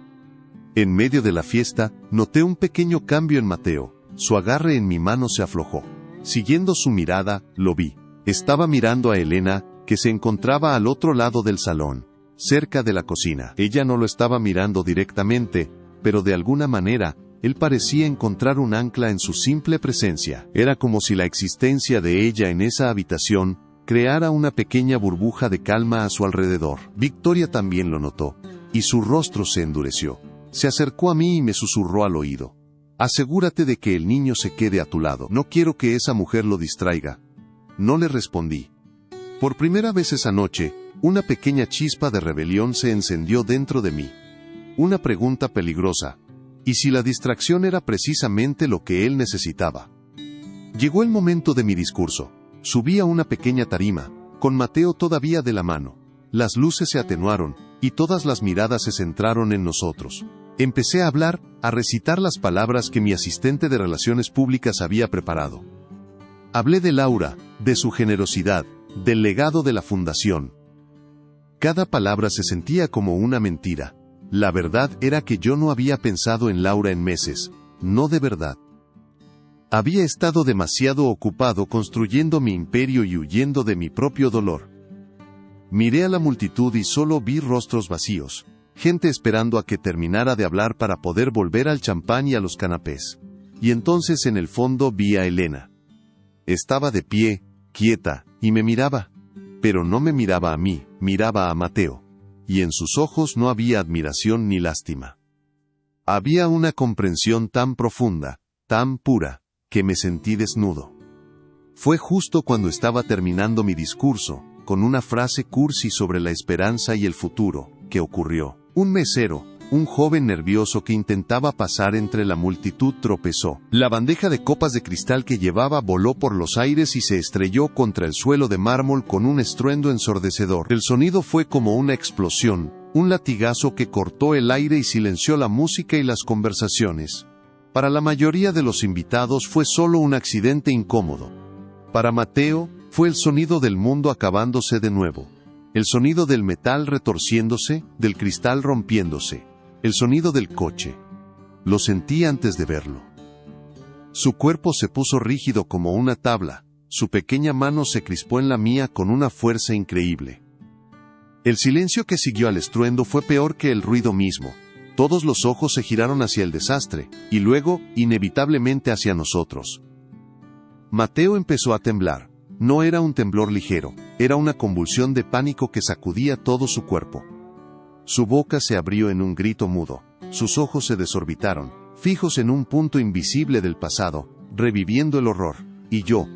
En medio de la fiesta, noté un pequeño cambio en Mateo. Su agarre en mi mano se aflojó. Siguiendo su mirada, lo vi. Estaba mirando a Elena, que se encontraba al otro lado del salón, cerca de la cocina. Ella no lo estaba mirando directamente, pero de alguna manera, él parecía encontrar un ancla en su simple presencia. Era como si la existencia de ella en esa habitación creara una pequeña burbuja de calma a su alrededor. Victoria también lo notó, y su rostro se endureció. Se acercó a mí y me susurró al oído. Asegúrate de que el niño se quede a tu lado. No quiero que esa mujer lo distraiga. No le respondí. Por primera vez esa noche, una pequeña chispa de rebelión se encendió dentro de mí. Una pregunta peligrosa. ¿Y si la distracción era precisamente lo que él necesitaba? Llegó el momento de mi discurso. Subí a una pequeña tarima, con Mateo todavía de la mano. Las luces se atenuaron, y todas las miradas se centraron en nosotros. Empecé a hablar, a recitar las palabras que mi asistente de Relaciones Públicas había preparado. Hablé de Laura, de su generosidad, del legado de la fundación. Cada palabra se sentía como una mentira. La verdad era que yo no había pensado en Laura en meses, no de verdad. Había estado demasiado ocupado construyendo mi imperio y huyendo de mi propio dolor. Miré a la multitud y solo vi rostros vacíos, gente esperando a que terminara de hablar para poder volver al champán y a los canapés. Y entonces en el fondo vi a Elena. Estaba de pie, quieta, y me miraba. Pero no me miraba a mí, miraba a Mateo. Y en sus ojos no había admiración ni lástima. Había una comprensión tan profunda, tan pura, que me sentí desnudo. Fue justo cuando estaba terminando mi discurso, con una frase cursi sobre la esperanza y el futuro, que ocurrió. Un mesero, un joven nervioso que intentaba pasar entre la multitud tropezó. La bandeja de copas de cristal que llevaba voló por los aires y se estrelló contra el suelo de mármol con un estruendo ensordecedor. El sonido fue como una explosión, un latigazo que cortó el aire y silenció la música y las conversaciones. Para la mayoría de los invitados fue solo un accidente incómodo. Para Mateo, fue el sonido del mundo acabándose de nuevo. El sonido del metal retorciéndose, del cristal rompiéndose. El sonido del coche. Lo sentí antes de verlo. Su cuerpo se puso rígido como una tabla, su pequeña mano se crispó en la mía con una fuerza increíble. El silencio que siguió al estruendo fue peor que el ruido mismo. Todos los ojos se giraron hacia el desastre, y luego, inevitablemente hacia nosotros. Mateo empezó a temblar. No era un temblor ligero, era una convulsión de pánico que sacudía todo su cuerpo. Su boca se abrió en un grito mudo, sus ojos se desorbitaron, fijos en un punto invisible del pasado, reviviendo el horror, y yo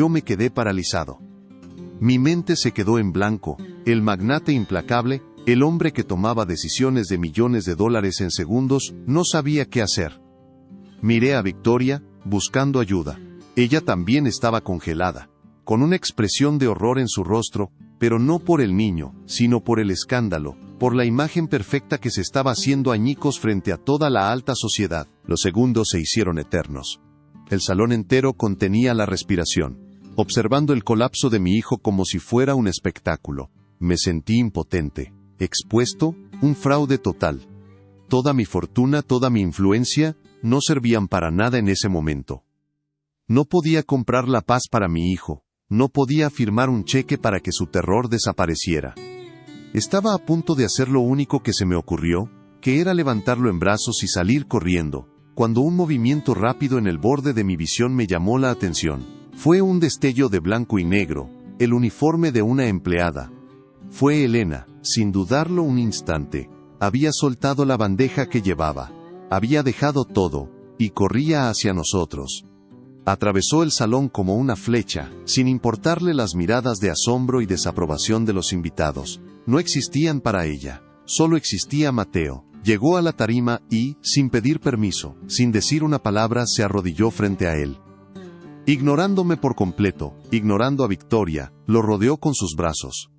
me quedé paralizado. Mi mente se quedó en blanco, el magnate implacable, el hombre que tomaba decisiones de millones de dólares en segundos, no sabía qué hacer. Miré a Victoria, buscando ayuda. Ella también estaba congelada, con una expresión de horror en su rostro, pero no por el niño, sino por el escándalo, por la imagen perfecta que se estaba haciendo añicos frente a toda la alta sociedad. Los segundos se hicieron eternos. El salón entero contenía la respiración, observando el colapso de mi hijo como si fuera un espectáculo. Me sentí impotente, expuesto, un fraude total. Toda mi fortuna, toda mi influencia, no servían para nada en ese momento. No podía comprar la paz para mi hijo, no podía firmar un cheque para que su terror desapareciera. Estaba a punto de hacer lo único que se me ocurrió, que era levantarlo en brazos y salir corriendo, cuando un movimiento rápido en el borde de mi visión me llamó la atención. Fue un destello de blanco y negro, el uniforme de una empleada. Fue Elena, sin dudarlo un instante. Había soltado la bandeja que llevaba, había dejado todo, y corría hacia nosotros. Atravesó el salón como una flecha, sin importarle las miradas de asombro y desaprobación de los invitados. No existían para ella, solo existía Mateo. Llegó a la tarima y, sin pedir permiso, sin decir una palabra, se arrodilló frente a él. Ignorándome por completo, ignorando a Victoria, lo rodeó con sus brazos.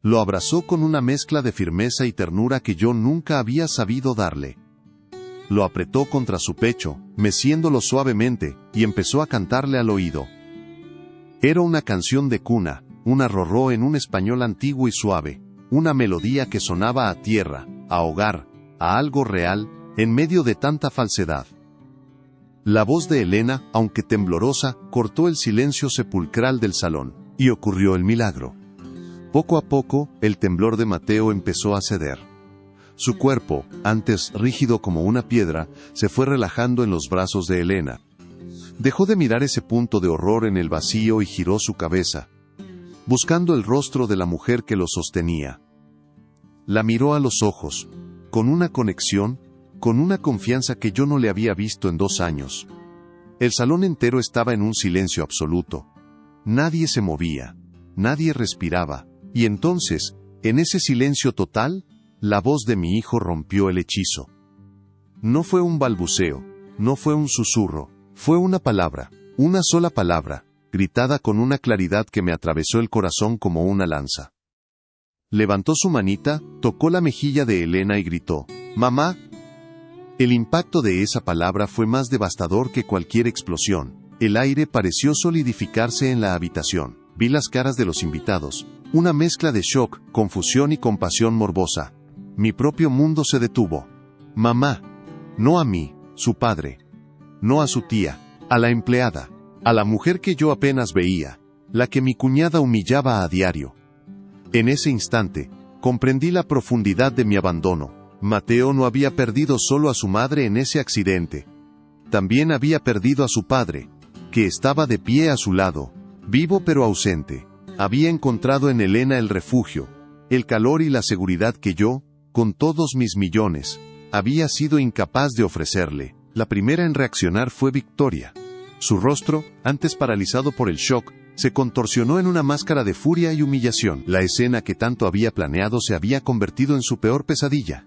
Lo abrazó con una mezcla de firmeza y ternura que yo nunca había sabido darle. Lo apretó contra su pecho, meciéndolo suavemente, y empezó a cantarle al oído. Era una canción de cuna, una rorró en un español antiguo y suave, una melodía que sonaba a tierra, a hogar, a algo real, en medio de tanta falsedad. La voz de Elena, aunque temblorosa, cortó el silencio sepulcral del salón, y ocurrió el milagro. Poco a poco, el temblor de Mateo empezó a ceder. Su cuerpo, antes rígido como una piedra, se fue relajando en los brazos de Elena. Dejó de mirar ese punto de horror en el vacío y giró su cabeza, buscando el rostro de la mujer que lo sostenía. La miró a los ojos, con una conexión, con una confianza que yo no le había visto en 2 años. El salón entero estaba en un silencio absoluto. Nadie se movía, nadie respiraba, y entonces, en ese silencio total, la voz de mi hijo rompió el hechizo. No fue un balbuceo, no fue un susurro, fue una palabra, una sola palabra, gritada con una claridad que me atravesó el corazón como una lanza. Levantó su manita, tocó la mejilla de Elena y gritó, «¡Mamá!». El impacto de esa palabra fue más devastador que cualquier explosión. El aire pareció solidificarse en la habitación. Vi las caras de los invitados, una mezcla de shock, confusión y compasión morbosa. Mi propio mundo se detuvo. Mamá. No a mí, su padre. No a su tía, a la empleada, a la mujer que yo apenas veía, la que mi cuñada humillaba a diario. En ese instante, comprendí la profundidad de mi abandono. Mateo no había perdido solo a su madre en ese accidente. También había perdido a su padre, que estaba de pie a su lado, vivo pero ausente. Había encontrado en Elena el refugio, el calor y la seguridad que yo, con todos mis millones, había sido incapaz de ofrecerle. La primera en reaccionar fue Victoria. Su rostro, antes paralizado por el shock, se contorsionó en una máscara de furia y humillación. La escena que tanto había planeado se había convertido en su peor pesadilla.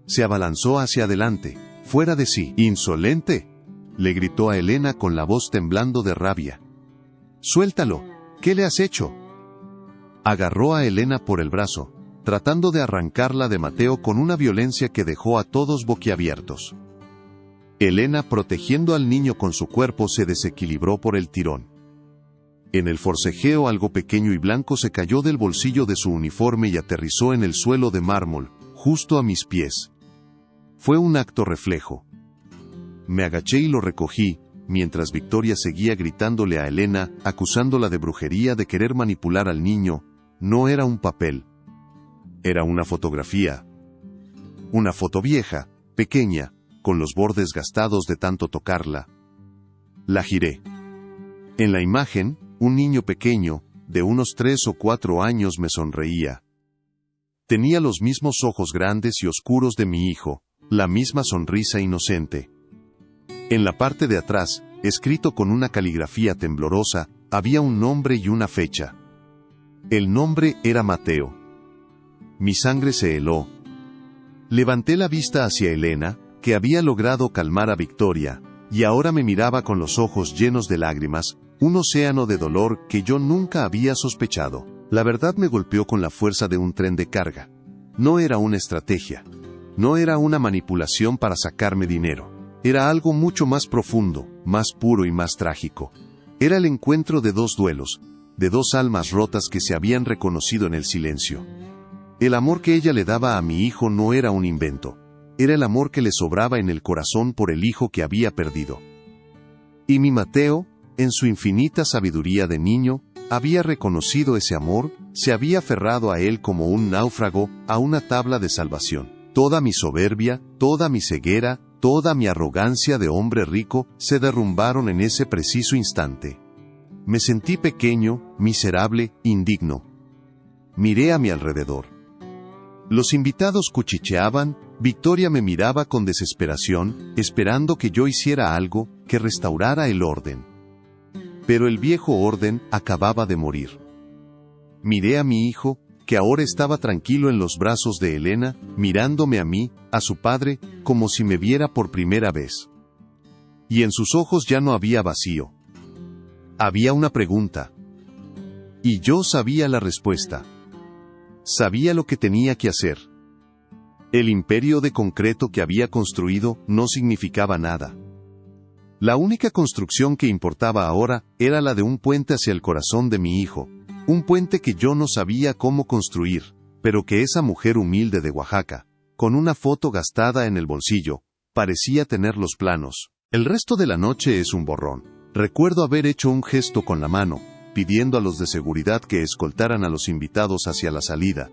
Se abalanzó hacia adelante, fuera de sí. «¡Insolente!», le gritó a Elena con la voz temblando de rabia. «¡Suéltalo! ¿Qué le has hecho?». Agarró a Elena por el brazo, tratando de arrancarla de Mateo con una violencia que dejó a todos boquiabiertos. Elena, protegiendo al niño con su cuerpo, se desequilibró por el tirón. En el forcejeo algo pequeño y blanco se cayó del bolsillo de su uniforme y aterrizó en el suelo de mármol, justo a mis pies. Fue un acto reflejo. Me agaché y lo recogí, mientras Victoria seguía gritándole a Elena, acusándola de brujería, de querer manipular al niño. No era un papel. Era una fotografía. Una foto vieja, pequeña, con los bordes gastados de tanto tocarla. La giré. En la imagen, un niño pequeño, de unos 3 o 4 años, me sonreía. Tenía los mismos ojos grandes y oscuros de mi hijo, la misma sonrisa inocente. En la parte de atrás, escrito con una caligrafía temblorosa, había un nombre y una fecha. El nombre era Mateo. Mi sangre se heló. Levanté la vista hacia Elena, que había logrado calmar a Victoria, y ahora me miraba con los ojos llenos de lágrimas, un océano de dolor que yo nunca había sospechado. La verdad me golpeó con la fuerza de un tren de carga. No era una estrategia. No era una manipulación para sacarme dinero. Era algo mucho más profundo, más puro y más trágico. Era el encuentro de 2 duelos, de 2 almas rotas que se habían reconocido en el silencio. El amor que ella le daba a mi hijo no era un invento. Era el amor que le sobraba en el corazón por el hijo que había perdido. Y mi Mateo, en su infinita sabiduría de niño, había reconocido ese amor, se había aferrado a él como un náufrago, a una tabla de salvación. Toda mi soberbia, toda mi ceguera, toda mi arrogancia de hombre rico, se derrumbaron en ese preciso instante. Me sentí pequeño, miserable, indigno. Miré a mi alrededor. Los invitados cuchicheaban, Victoria me miraba con desesperación, esperando que yo hiciera algo, que restaurara el orden. Pero el viejo orden acababa de morir. Miré a mi hijo, que ahora estaba tranquilo en los brazos de Elena, mirándome a mí, a su padre, como si me viera por primera vez. Y en sus ojos ya no había vacío. Había una pregunta. Y yo sabía la respuesta. Sabía lo que tenía que hacer. El imperio de concreto que había construido no significaba nada. La única construcción que importaba ahora era la de un puente hacia el corazón de mi hijo, un puente que yo no sabía cómo construir, pero que esa mujer humilde de Oaxaca, con una foto gastada en el bolsillo, parecía tener los planos. El resto de la noche es un borrón. Recuerdo haber hecho un gesto con la mano, pidiendo a los de seguridad que escoltaran a los invitados hacia la salida.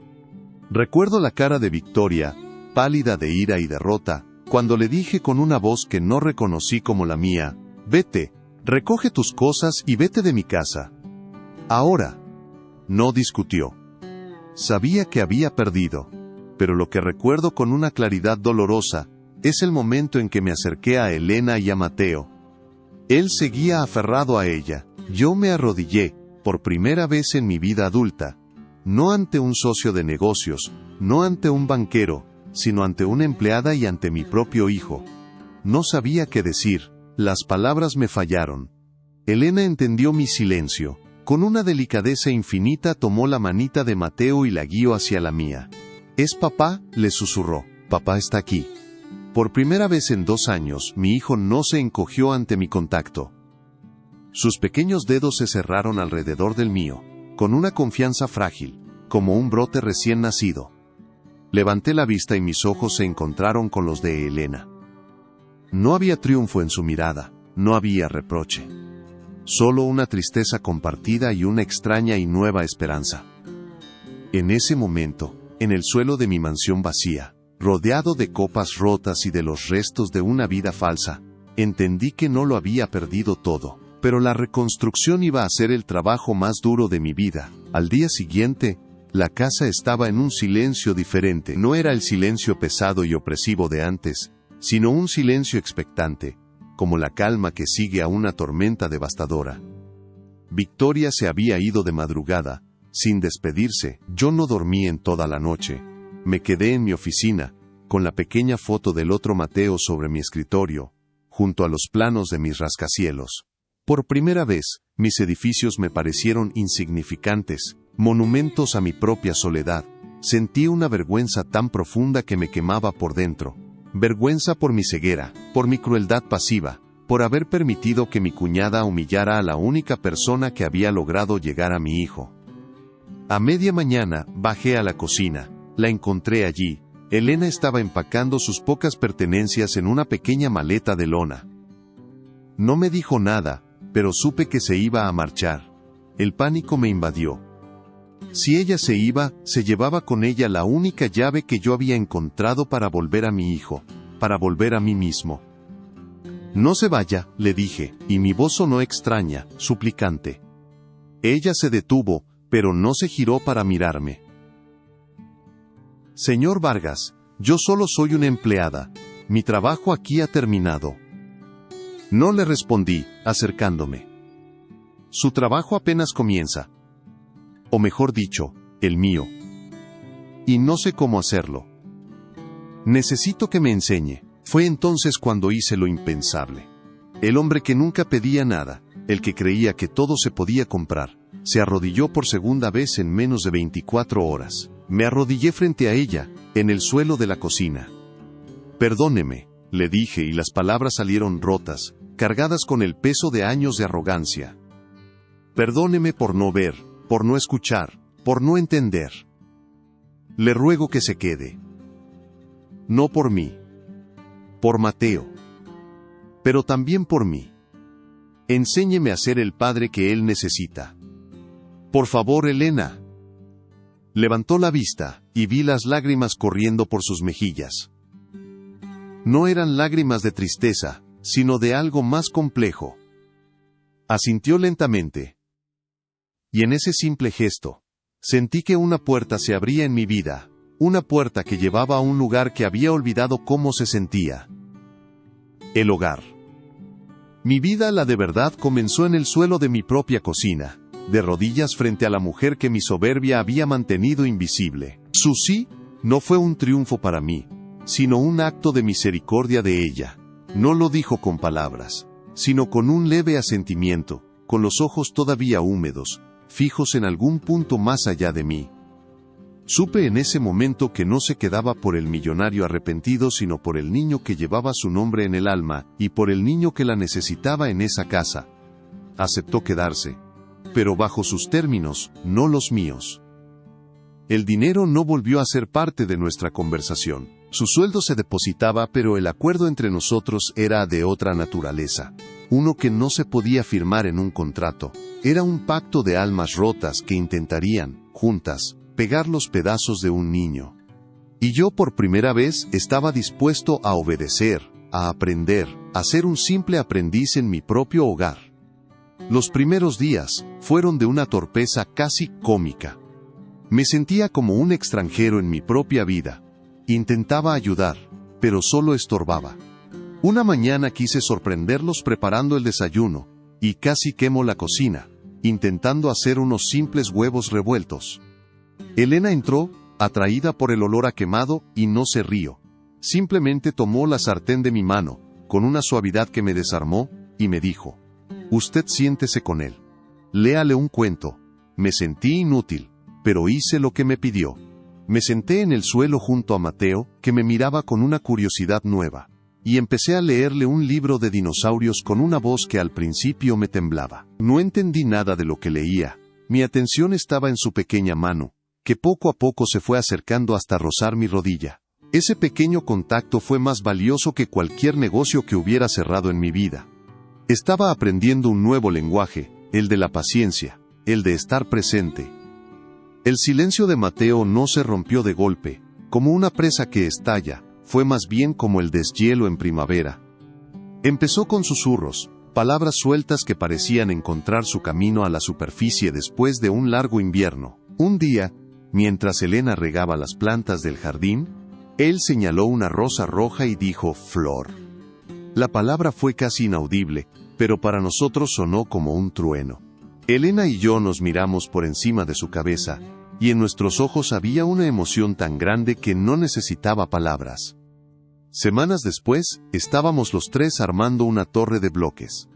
Recuerdo la cara de Victoria, pálida de ira y derrota, cuando le dije con una voz que no reconocí como la mía, «Vete, recoge tus cosas y vete de mi casa». Ahora. No discutió. Sabía que había perdido, pero lo que recuerdo con una claridad dolorosa, es el momento en que me acerqué a Elena y a Mateo. Él seguía aferrado a ella. Yo me arrodillé, por primera vez en mi vida adulta, no ante un socio de negocios, no ante un banquero, sino ante una empleada y ante mi propio hijo. No sabía qué decir, las palabras me fallaron. Elena entendió mi silencio. Con una delicadeza infinita tomó la manita de Mateo y la guió hacia la mía. «¿Es papá?», le susurró. «Papá está aquí». Por primera vez en 2 años, mi hijo no se encogió ante mi contacto. Sus pequeños dedos se cerraron alrededor del mío, con una confianza frágil, como un brote recién nacido. Levanté la vista y mis ojos se encontraron con los de Elena. No había triunfo en su mirada, no había reproche. Solo una tristeza compartida y una extraña y nueva esperanza. En ese momento, en el suelo de mi mansión vacía, rodeado de copas rotas y de los restos de una vida falsa, entendí que no lo había perdido todo, pero la reconstrucción iba a ser el trabajo más duro de mi vida. Al día siguiente, la casa estaba en un silencio diferente. No era el silencio pesado y opresivo de antes, sino un silencio expectante, como la calma que sigue a una tormenta devastadora. Victoria se había ido de madrugada, sin despedirse. Yo no dormí en toda la noche. Me quedé en mi oficina, con la pequeña foto del otro Mateo sobre mi escritorio, junto a los planos de mis rascacielos. Por primera vez, mis edificios me parecieron insignificantes, monumentos a mi propia soledad. Sentí una vergüenza tan profunda que me quemaba por dentro. Vergüenza por mi ceguera, por mi crueldad pasiva, por haber permitido que mi cuñada humillara a la única persona que había logrado llegar a mi hijo. A media mañana, bajé a la cocina. La encontré allí. Elena estaba empacando sus pocas pertenencias en una pequeña maleta de lona. No me dijo nada, pero supe que se iba a marchar. El pánico me invadió. Si ella se iba, se llevaba con ella la única llave que yo había encontrado para volver a mi hijo, para volver a mí mismo. «No se vaya», le dije, y mi voz sonó extraña, suplicante. Ella se detuvo, pero no se giró para mirarme. «Señor Vargas, yo solo soy una empleada. Mi trabajo aquí ha terminado». No le respondí, acercándome. «Su trabajo apenas comienza. O mejor dicho, el mío. Y no sé cómo hacerlo. Necesito que me enseñe». Fue entonces cuando hice lo impensable. El hombre que nunca pedía nada, el que creía que todo se podía comprar, se arrodilló por segunda vez en menos de 24 horas. Me arrodillé frente a ella, en el suelo de la cocina. «Perdóneme», le dije, y las palabras salieron rotas, cargadas con el peso de años de arrogancia. «Perdóneme por no ver, por no escuchar, por no entender. Le ruego que se quede. No por mí. Por Mateo. Pero también por mí. Enséñeme a ser el padre que él necesita. Por favor, Elena». Levantó la vista, y vi las lágrimas corriendo por sus mejillas. No eran lágrimas de tristeza, sino de algo más complejo. Asintió lentamente. Y en ese simple gesto, sentí que una puerta se abría en mi vida, una puerta que llevaba a un lugar que había olvidado cómo se sentía. El hogar. Mi vida, la de verdad, comenzó en el suelo de mi propia cocina, de rodillas frente a la mujer que mi soberbia había mantenido invisible. Su sí no fue un triunfo para mí, sino un acto de misericordia de ella. No lo dijo con palabras, sino con un leve asentimiento, con los ojos todavía húmedos, fijos en algún punto más allá de mí. Supe en ese momento que no se quedaba por el millonario arrepentido, sino por el niño que llevaba su nombre en el alma, y por el niño que la necesitaba en esa casa. Aceptó quedarse, pero bajo sus términos, no los míos. El dinero no volvió a ser parte de nuestra conversación. Su sueldo se depositaba, pero el acuerdo entre nosotros era de otra naturaleza. Uno que no se podía firmar en un contrato. Era un pacto de almas rotas que intentarían, juntas, pegar los pedazos de un niño. Y yo por primera vez estaba dispuesto a obedecer, a aprender, a ser un simple aprendiz en mi propio hogar. Los primeros días fueron de una torpeza casi cómica. Me sentía como un extranjero en mi propia vida. Intentaba ayudar, pero solo estorbaba. Una mañana quise sorprenderlos preparando el desayuno, y casi quemo la cocina. intentando hacer unos simples huevos revueltos. Elena entró, atraída por el olor a quemado, y no se rió. Simplemente tomó la sartén de mi mano, con una suavidad que me desarmó, y me dijo: «Usted siéntese con él. Léale un cuento». Me sentí inútil, pero hice lo que me pidió. Me senté en el suelo junto a Mateo, que me miraba con una curiosidad nueva, y empecé a leerle un libro de dinosaurios con una voz que al principio me temblaba. No entendí nada de lo que leía. Mi atención estaba en su pequeña mano, que poco a poco se fue acercando hasta rozar mi rodilla. Ese pequeño contacto fue más valioso que cualquier negocio que hubiera cerrado en mi vida. Estaba aprendiendo un nuevo lenguaje, el de la paciencia, el de estar presente. El silencio de Mateo no se rompió de golpe, como una presa que estalla, fue más bien como el deshielo en primavera. Empezó con susurros, palabras sueltas que parecían encontrar su camino a la superficie después de un largo invierno. Un día, mientras Elena regaba las plantas del jardín, él señaló una rosa roja y dijo: «Flor». La palabra fue casi inaudible, pero para nosotros sonó como un trueno. Elena y yo nos miramos por encima de su cabeza, y en nuestros ojos había una emoción tan grande que no necesitaba palabras. Semanas después, estábamos los tres armando una torre de bloques.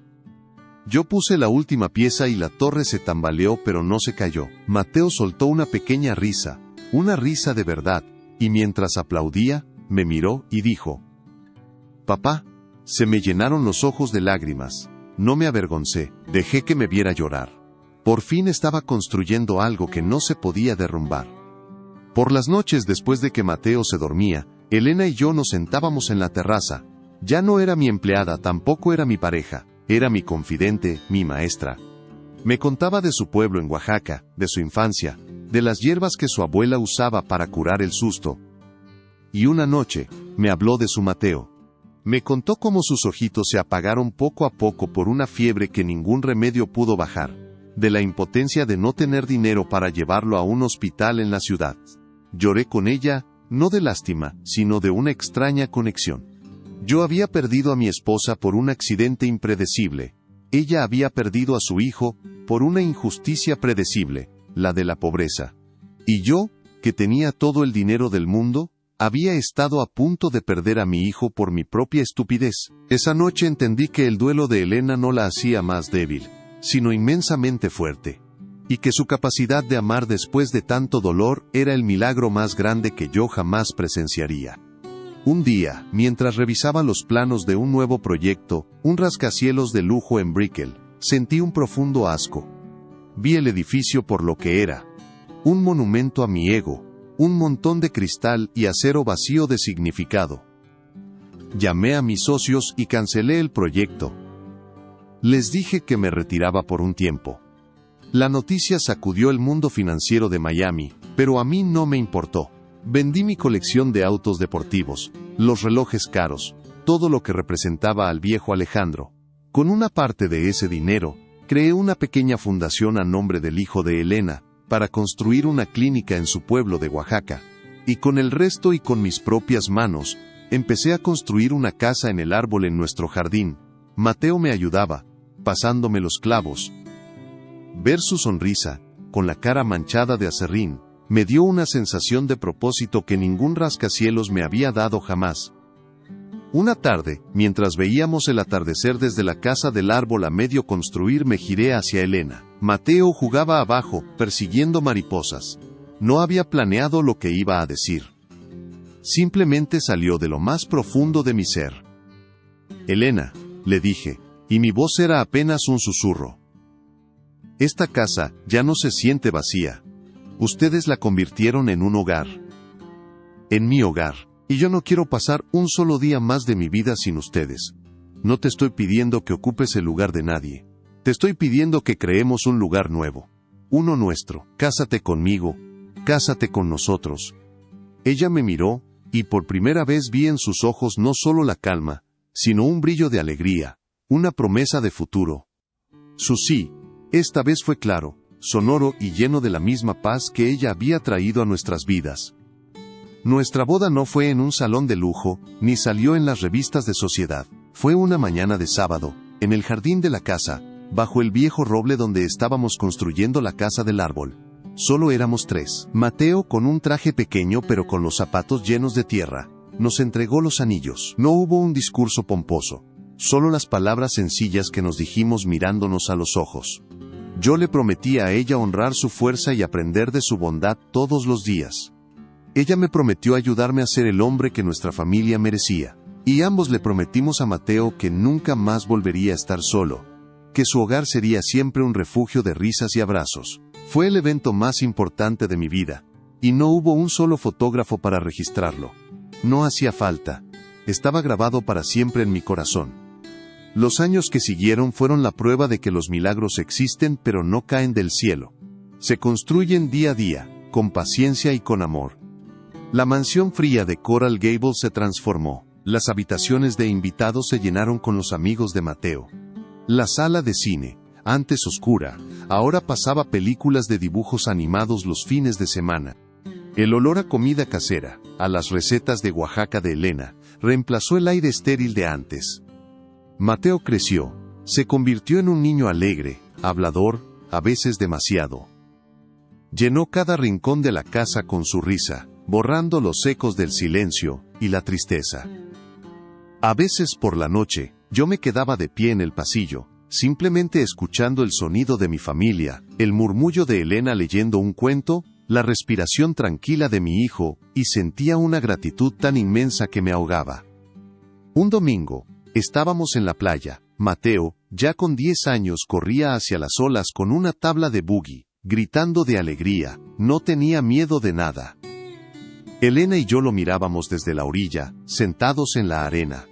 Yo puse la última pieza y la torre se tambaleó pero no se cayó. Mateo soltó una pequeña risa, una risa de verdad, y mientras aplaudía, me miró y dijo: «Papá». Se me llenaron los ojos de lágrimas. No me avergoncé, dejé que me viera llorar. Por fin estaba construyendo algo que no se podía derrumbar. Por las noches después de que Mateo se dormía, Elena y yo nos sentábamos en la terraza. Ya no era mi empleada, tampoco era mi pareja, era mi confidente, mi maestra. Me contaba de su pueblo en Oaxaca, de su infancia, de las hierbas que su abuela usaba para curar el susto. Y una noche, me habló de su Mateo. Me contó cómo sus ojitos se apagaron poco a poco por una fiebre que ningún remedio pudo bajar, de la impotencia de no tener dinero para llevarlo a un hospital en la ciudad. Lloré con ella, no de lástima, sino de una extraña conexión. Yo había perdido a mi esposa por un accidente impredecible. Ella había perdido a su hijo por una injusticia predecible, la de la pobreza. Y yo, que tenía todo el dinero del mundo, había estado a punto de perder a mi hijo por mi propia estupidez. Esa noche entendí que el duelo de Elena no la hacía más débil, sino inmensamente fuerte, y que su capacidad de amar después de tanto dolor era el milagro más grande que yo jamás presenciaría. Un día, mientras revisaba los planos de un nuevo proyecto, un rascacielos de lujo en Brickell, sentí un profundo asco. Vi el edificio por lo que era: un monumento a mi ego, un montón de cristal y acero vacío de significado. Llamé a mis socios y cancelé el proyecto. Les dije que me retiraba por un tiempo. La noticia sacudió el mundo financiero de Miami, pero a mí no me importó. Vendí mi colección de autos deportivos, los relojes caros, todo lo que representaba al viejo Alejandro. Con una parte de ese dinero, creé una pequeña fundación a nombre del hijo de Elena, para construir una clínica en su pueblo de Oaxaca. Y con el resto y con mis propias manos, empecé a construir una casa en el árbol en nuestro jardín. Mateo me ayudaba, pasándome los clavos. Ver su sonrisa, con la cara manchada de aserrín, me dio una sensación de propósito que ningún rascacielos me había dado jamás. Una tarde, mientras veíamos el atardecer desde la casa del árbol a medio construir, me giré hacia Elena. Mateo jugaba abajo, persiguiendo mariposas. No había planeado lo que iba a decir. Simplemente salió de lo más profundo de mi ser. «Elena», le dije, y mi voz era apenas un susurro. «Esta casa ya no se siente vacía. Ustedes la convirtieron en un hogar. En mi hogar. Y yo no quiero pasar un solo día más de mi vida sin ustedes. No te estoy pidiendo que ocupes el lugar de nadie. Te estoy pidiendo que creemos un lugar nuevo. Uno nuestro. Cásate conmigo. Cásate con nosotros». Ella me miró, y por primera vez vi en sus ojos no solo la calma, sino un brillo de alegría, una promesa de futuro. Su sí, esta vez fue claro, sonoro y lleno de la misma paz que ella había traído a nuestras vidas. Nuestra boda no fue en un salón de lujo, ni salió en las revistas de sociedad. Fue una mañana de sábado, en el jardín de la casa, bajo el viejo roble donde estábamos construyendo la casa del árbol. Solo éramos 3. Mateo, con un traje pequeño pero con los zapatos llenos de tierra, nos entregó los anillos. No hubo un discurso pomposo, solo las palabras sencillas que nos dijimos mirándonos a los ojos. Yo le prometí a ella honrar su fuerza y aprender de su bondad todos los días. Ella me prometió ayudarme a ser el hombre que nuestra familia merecía. Y ambos le prometimos a Mateo que nunca más volvería a estar solo, que su hogar sería siempre un refugio de risas y abrazos. Fue el evento más importante de mi vida, y no hubo un solo fotógrafo para registrarlo. No hacía falta. Estaba grabado para siempre en mi corazón. Los años que siguieron fueron la prueba de que los milagros existen pero no caen del cielo. Se construyen día a día, con paciencia y con amor. La mansión fría de Coral Gables se transformó. Las habitaciones de invitados se llenaron con los amigos de Mateo. La sala de cine, antes oscura, ahora pasaba películas de dibujos animados los fines de semana. El olor a comida casera, a las recetas de Oaxaca de Elena, reemplazó el aire estéril de antes. Mateo creció, se convirtió en un niño alegre, hablador, a veces demasiado. Llenó cada rincón de la casa con su risa, borrando los ecos del silencio y la tristeza. A veces por la noche, yo me quedaba de pie en el pasillo, simplemente escuchando el sonido de mi familia, el murmullo de Elena leyendo un cuento, la respiración tranquila de mi hijo, y sentía una gratitud tan inmensa que me ahogaba. Un domingo, estábamos en la playa. Mateo, ya con 10 años, corría hacia las olas con una tabla de buggy, gritando de alegría, no tenía miedo de nada. Elena y yo lo mirábamos desde la orilla, sentados en la arena.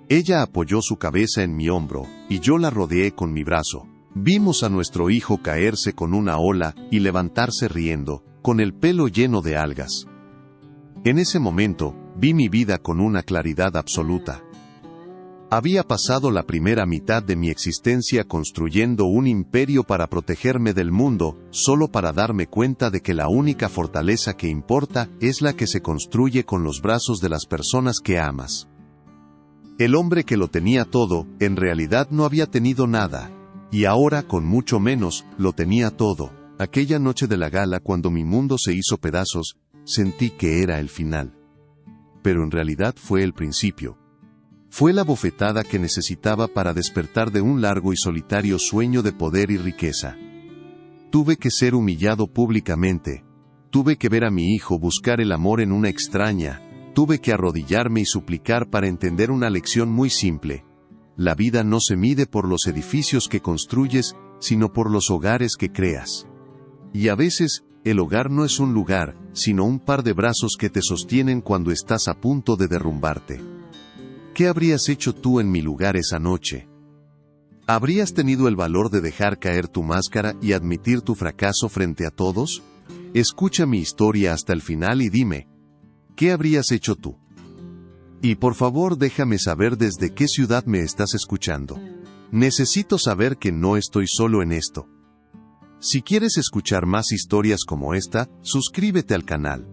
Ella apoyó su cabeza en mi hombro, y yo la rodeé con mi brazo. Vimos a nuestro hijo caerse con una ola y levantarse riendo, con el pelo lleno de algas. En ese momento, vi mi vida con una claridad absoluta. Había pasado la primera mitad de mi existencia construyendo un imperio para protegerme del mundo, solo para darme cuenta de que la única fortaleza que importa es la que se construye con los brazos de las personas que amas. El hombre que lo tenía todo, en realidad no había tenido nada, y ahora con mucho menos, lo tenía todo. Aquella noche de la gala, cuando mi mundo se hizo pedazos, sentí que era el final. Pero en realidad fue el principio. Fue la bofetada que necesitaba para despertar de un largo y solitario sueño de poder y riqueza. Tuve que ser humillado públicamente. Tuve que ver a mi hijo buscar el amor en una extraña. Tuve que arrodillarme y suplicar para entender una lección muy simple. La vida no se mide por los edificios que construyes, sino por los hogares que creas. Y a veces, el hogar no es un lugar, sino un par de brazos que te sostienen cuando estás a punto de derrumbarte. ¿Qué habrías hecho tú en mi lugar esa noche? ¿Habrías tenido el valor de dejar caer tu máscara y admitir tu fracaso frente a todos? Escucha mi historia hasta el final y dime, ¿qué habrías hecho tú? Y por favor déjame saber desde qué ciudad me estás escuchando. Necesito saber que no estoy solo en esto. Si quieres escuchar más historias como esta, suscríbete al canal.